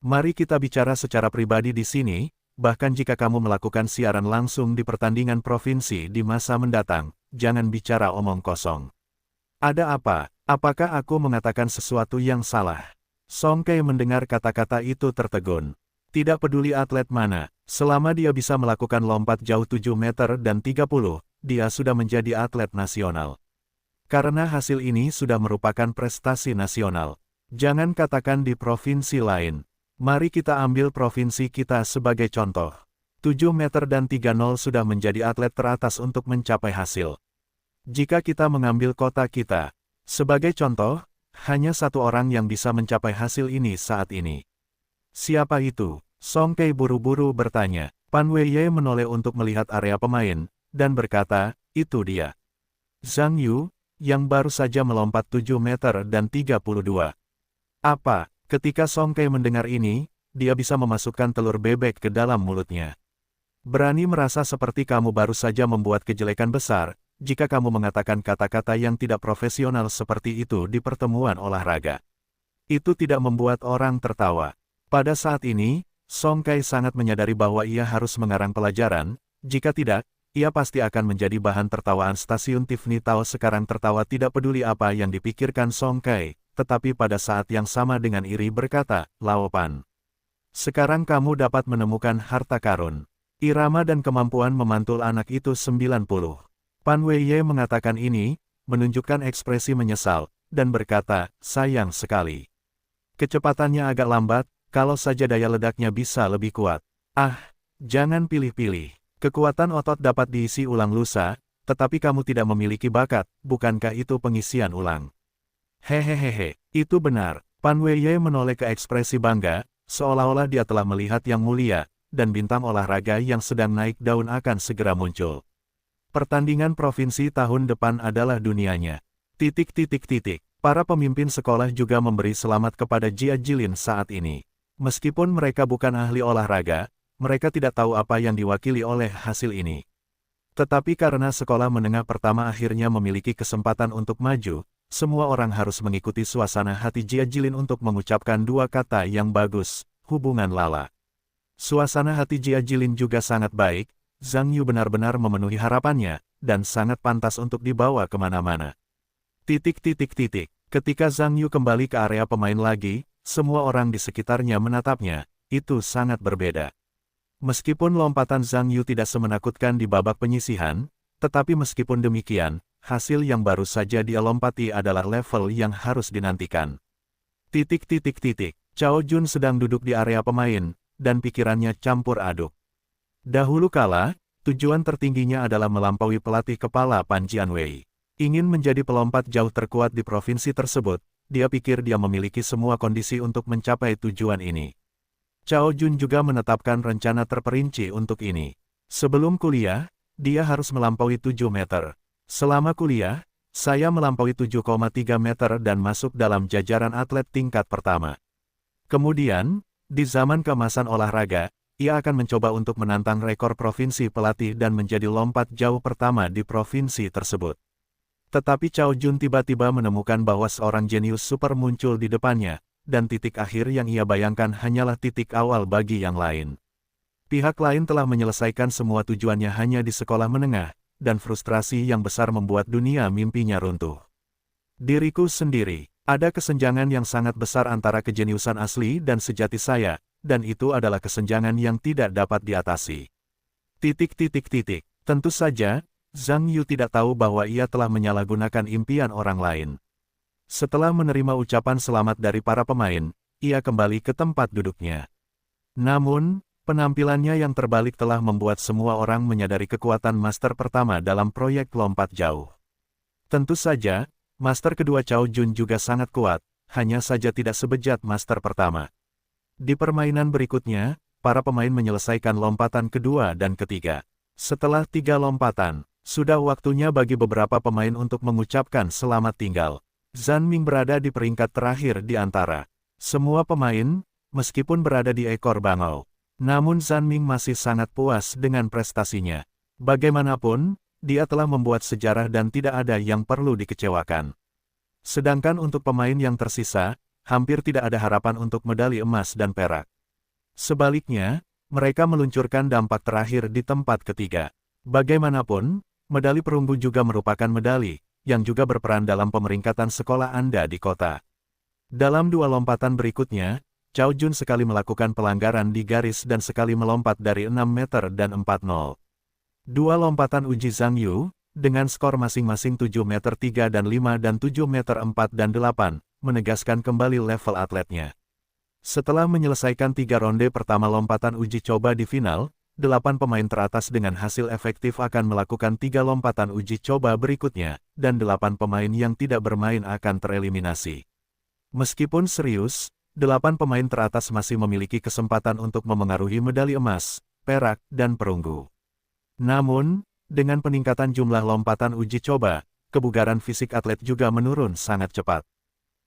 Mari kita bicara secara pribadi di sini, bahkan jika kamu melakukan siaran langsung di pertandingan provinsi di masa mendatang, jangan bicara omong kosong. Ada apa? Apakah aku mengatakan sesuatu yang salah? Song Kai mendengar kata-kata itu tertegun. Tidak peduli atlet mana, selama dia bisa melakukan lompat jauh 7 meter dan 30, dia sudah menjadi atlet nasional. Karena hasil ini sudah merupakan prestasi nasional. Jangan katakan di provinsi lain. Mari kita ambil provinsi kita sebagai contoh. 7 meter dan 30 sudah menjadi atlet teratas untuk mencapai hasil. Jika kita mengambil kota kita, sebagai contoh, hanya satu orang yang bisa mencapai hasil ini saat ini. Siapa itu? Song Kai buru-buru bertanya. Pan Wei menoleh untuk melihat area pemain, dan berkata, itu dia. Zhang Yu, yang baru saja melompat 7 meter dan 32. Apa? Ketika Song Kai mendengar ini, dia bisa memasukkan telur bebek ke dalam mulutnya. Berani merasa seperti kamu baru saja membuat kejelekan besar, jika kamu mengatakan kata-kata yang tidak profesional seperti itu di pertemuan olahraga. Itu tidak membuat orang tertawa. Pada saat ini, Song Kai sangat menyadari bahwa ia harus mengarang pelajaran, jika tidak, ia pasti akan menjadi bahan tertawaan. Stasiun Tiffany Tower sekarang tertawa tidak peduli apa yang dipikirkan Song Kai, tetapi pada saat yang sama dengan iri berkata, Lao Pan. Sekarang kamu dapat menemukan harta karun. Irama dan kemampuan memantul anak itu 90. Pan Weiye mengatakan ini, menunjukkan ekspresi menyesal, dan berkata, sayang sekali. Kecepatannya agak lambat, kalau saja daya ledaknya bisa lebih kuat. Ah, jangan pilih-pilih. Kekuatan otot dapat diisi ulang lusa, tetapi kamu tidak memiliki bakat, bukankah itu pengisian ulang? Hehehehe, itu benar. Pan Weiye menoleh ke ekspresi bangga, seolah-olah dia telah melihat yang mulia, dan bintang olahraga yang sedang naik daun akan segera muncul. Pertandingan provinsi tahun depan adalah dunianya. Para pemimpin sekolah juga memberi selamat kepada Jia Jilin saat ini. Meskipun mereka bukan ahli olahraga, mereka tidak tahu apa yang diwakili oleh hasil ini. Tetapi karena sekolah menengah pertama akhirnya memiliki kesempatan untuk maju, semua orang harus mengikuti suasana hati Jia Jilin untuk mengucapkan dua kata yang bagus, hubungan lala. Suasana hati Jia Jilin juga sangat baik, Zhang Yu benar-benar memenuhi harapannya, dan sangat pantas untuk dibawa kemana-mana. Ketika Zhang Yu kembali ke area pemain lagi, semua orang di sekitarnya menatapnya, itu sangat berbeda. Meskipun lompatan Zhang Yu tidak semenakutkan di babak penyisihan, tetapi meskipun demikian, hasil yang baru saja dia lompati adalah level yang harus dinantikan. Chao Jun sedang duduk di area pemain, dan pikirannya campur aduk. Dahulu kala, tujuan tertingginya adalah melampaui pelatih kepala Pan Jianwei. Ingin menjadi pelompat jauh terkuat di provinsi tersebut, dia pikir dia memiliki semua kondisi untuk mencapai tujuan ini. Chao Jun juga menetapkan rencana terperinci untuk ini. Sebelum kuliah, dia harus melampaui 7 meter. Selama kuliah, saya melampaui 7,3 meter dan masuk dalam jajaran atlet tingkat pertama. Kemudian, di zaman keemasan olahraga, ia akan mencoba untuk menantang rekor provinsi pelatih dan menjadi lompat jauh pertama di provinsi tersebut. Tetapi Chao Jun tiba-tiba menemukan bahwa seorang jenius super muncul di depannya, dan titik akhir yang ia bayangkan hanyalah titik awal bagi yang lain. Pihak lain telah menyelesaikan semua tujuannya hanya di sekolah menengah, dan frustrasi yang besar membuat dunia mimpinya runtuh. Diriku sendiri, ada kesenjangan yang sangat besar antara kejeniusan asli dan sejati saya, dan itu adalah kesenjangan yang tidak dapat diatasi. Tentu saja, Zhang Yu tidak tahu bahwa ia telah menyalahgunakan impian orang lain. Setelah menerima ucapan selamat dari para pemain, ia kembali ke tempat duduknya. Namun, penampilannya yang terbalik telah membuat semua orang menyadari kekuatan master pertama dalam proyek lompat jauh. Tentu saja, master kedua Chao Jun juga sangat kuat, hanya saja tidak sebejat master pertama. Di permainan berikutnya, para pemain menyelesaikan lompatan kedua dan ketiga. Setelah 3 lompatan, sudah waktunya bagi beberapa pemain untuk mengucapkan selamat tinggal. Zhan Ming berada di peringkat terakhir di antara semua pemain, meskipun berada di ekor bangau. Namun Zhan Ming masih sangat puas dengan prestasinya. Bagaimanapun, dia telah membuat sejarah dan tidak ada yang perlu dikecewakan. Sedangkan untuk pemain yang tersisa, hampir tidak ada harapan untuk medali emas dan perak. Sebaliknya, mereka meluncurkan dampak terakhir di tempat ketiga. Bagaimanapun, medali perunggu juga merupakan medali, yang juga berperan dalam pemeringkatan sekolah Anda di kota. Dalam 2 lompatan berikutnya, Chao Jun sekali melakukan pelanggaran di garis dan sekali melompat dari 6 meter dan 4-0. 2 lompatan uji Zhang Yu, dengan skor masing-masing 7 meter 3 dan 5 dan 7 meter 4 dan 8, menegaskan kembali level atletnya. Setelah menyelesaikan 3 ronde pertama lompatan uji coba di final, 8 pemain teratas dengan hasil efektif akan melakukan 3 lompatan uji coba berikutnya, dan 8 pemain yang tidak bermain akan tereliminasi. Meskipun serius, 8 pemain teratas masih memiliki kesempatan untuk memengaruhi medali emas, perak, dan perunggu. Namun, dengan peningkatan jumlah lompatan uji coba, kebugaran fisik atlet juga menurun sangat cepat.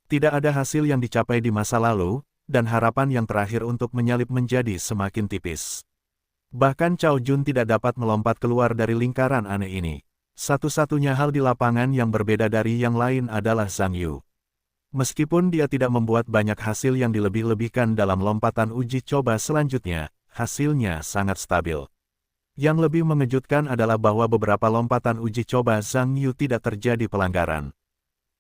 Tidak ada hasil yang dicapai di masa lalu, dan harapan yang terakhir untuk menyalip menjadi semakin tipis. Bahkan Chao Jun tidak dapat melompat keluar dari lingkaran aneh ini. Satu-satunya hal di lapangan yang berbeda dari yang lain adalah Zhang Yu. Meskipun dia tidak membuat banyak hasil yang dilebih-lebihkan dalam lompatan uji coba selanjutnya, hasilnya sangat stabil. Yang lebih mengejutkan adalah bahwa beberapa lompatan uji coba Zhang Yu tidak terjadi pelanggaran.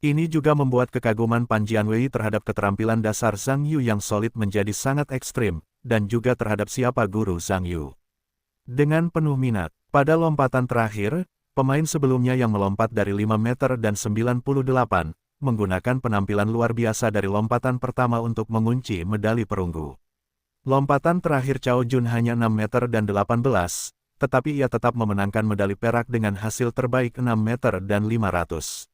Ini juga membuat kekaguman Pan Jianwei terhadap keterampilan dasar Zhang Yu yang solid menjadi sangat ekstrim, dan juga terhadap siapa guru Zhang Yu. Dengan penuh minat, pada lompatan terakhir, pemain sebelumnya yang melompat dari 5 meter dan 98, menggunakan penampilan luar biasa dari lompatan pertama untuk mengunci medali perunggu. Lompatan terakhir Cao Jun hanya 6 meter dan 18, tetapi ia tetap memenangkan medali perak dengan hasil terbaik 6 meter dan 500.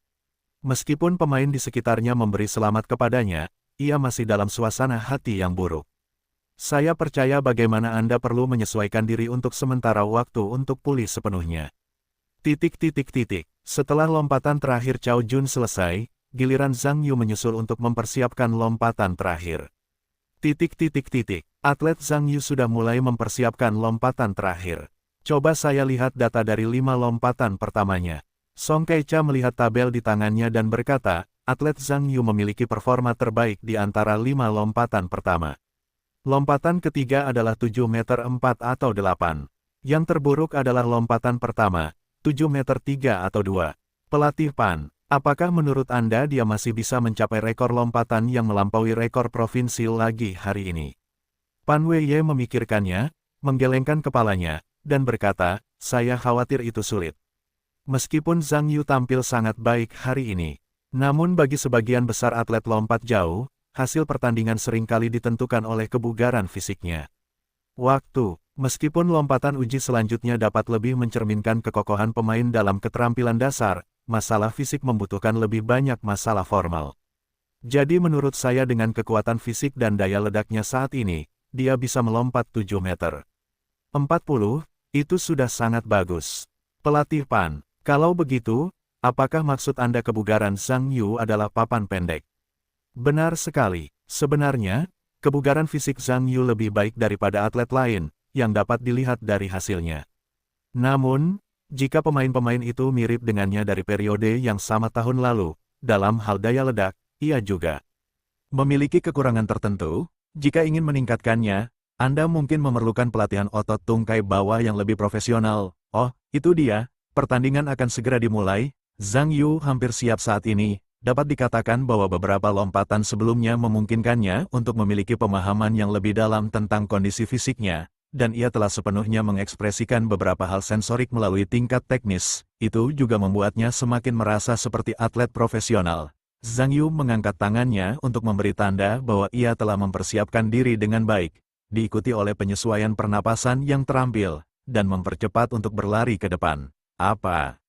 Meskipun pemain di sekitarnya memberi selamat kepadanya, ia masih dalam suasana hati yang buruk. Saya percaya bagaimana Anda perlu menyesuaikan diri untuk sementara waktu untuk pulih sepenuhnya. Setelah lompatan terakhir Cao Jun selesai, giliran Zhang Yu menyusul untuk mempersiapkan lompatan terakhir. Atlet Zhang Yu sudah mulai mempersiapkan lompatan terakhir. Coba saya lihat data dari 5 lompatan pertamanya. Song Kaicha melihat tabel di tangannya dan berkata, atlet Zhang Yu memiliki performa terbaik di antara 5 lompatan pertama. Lompatan ketiga adalah 7 meter 4 atau 8. Yang terburuk adalah lompatan pertama, 7 meter 3 atau 2. Pelatih Pan, apakah menurut Anda dia masih bisa mencapai rekor lompatan yang melampaui rekor provinsi lagi hari ini? Pan Weiye memikirkannya, menggelengkan kepalanya, dan berkata, saya khawatir itu sulit. Meskipun Zhang Yu tampil sangat baik hari ini, namun bagi sebagian besar atlet lompat jauh, hasil pertandingan seringkali ditentukan oleh kebugaran fisiknya. Meskipun lompatan uji selanjutnya dapat lebih mencerminkan kekokohan pemain dalam keterampilan dasar, masalah fisik membutuhkan lebih banyak masalah formal. Jadi menurut saya dengan kekuatan fisik dan daya ledaknya saat ini, dia bisa melompat 7 meter 40, itu sudah sangat bagus. Pelatih Pan, kalau begitu, apakah maksud Anda kebugaran Zhang Yu adalah papan pendek? Benar sekali, sebenarnya, kebugaran fisik Zhang Yu lebih baik daripada atlet lain, yang dapat dilihat dari hasilnya. Namun, jika pemain-pemain itu mirip dengannya dari periode yang sama tahun lalu, dalam hal daya ledak, ia juga memiliki kekurangan tertentu. Jika ingin meningkatkannya, Anda mungkin memerlukan pelatihan otot tungkai bawah yang lebih profesional. Oh, itu dia, pertandingan akan segera dimulai. Zhang Yu hampir siap saat ini. Dapat dikatakan bahwa beberapa lompatan sebelumnya memungkinkannya untuk memiliki pemahaman yang lebih dalam tentang kondisi fisiknya, dan ia telah sepenuhnya mengekspresikan beberapa hal sensorik melalui tingkat teknis. Itu juga membuatnya semakin merasa seperti atlet profesional. Zhang Yu mengangkat tangannya untuk memberi tanda bahwa ia telah mempersiapkan diri dengan baik, diikuti oleh penyesuaian pernapasan yang terampil, dan mempercepat untuk berlari ke depan. Apa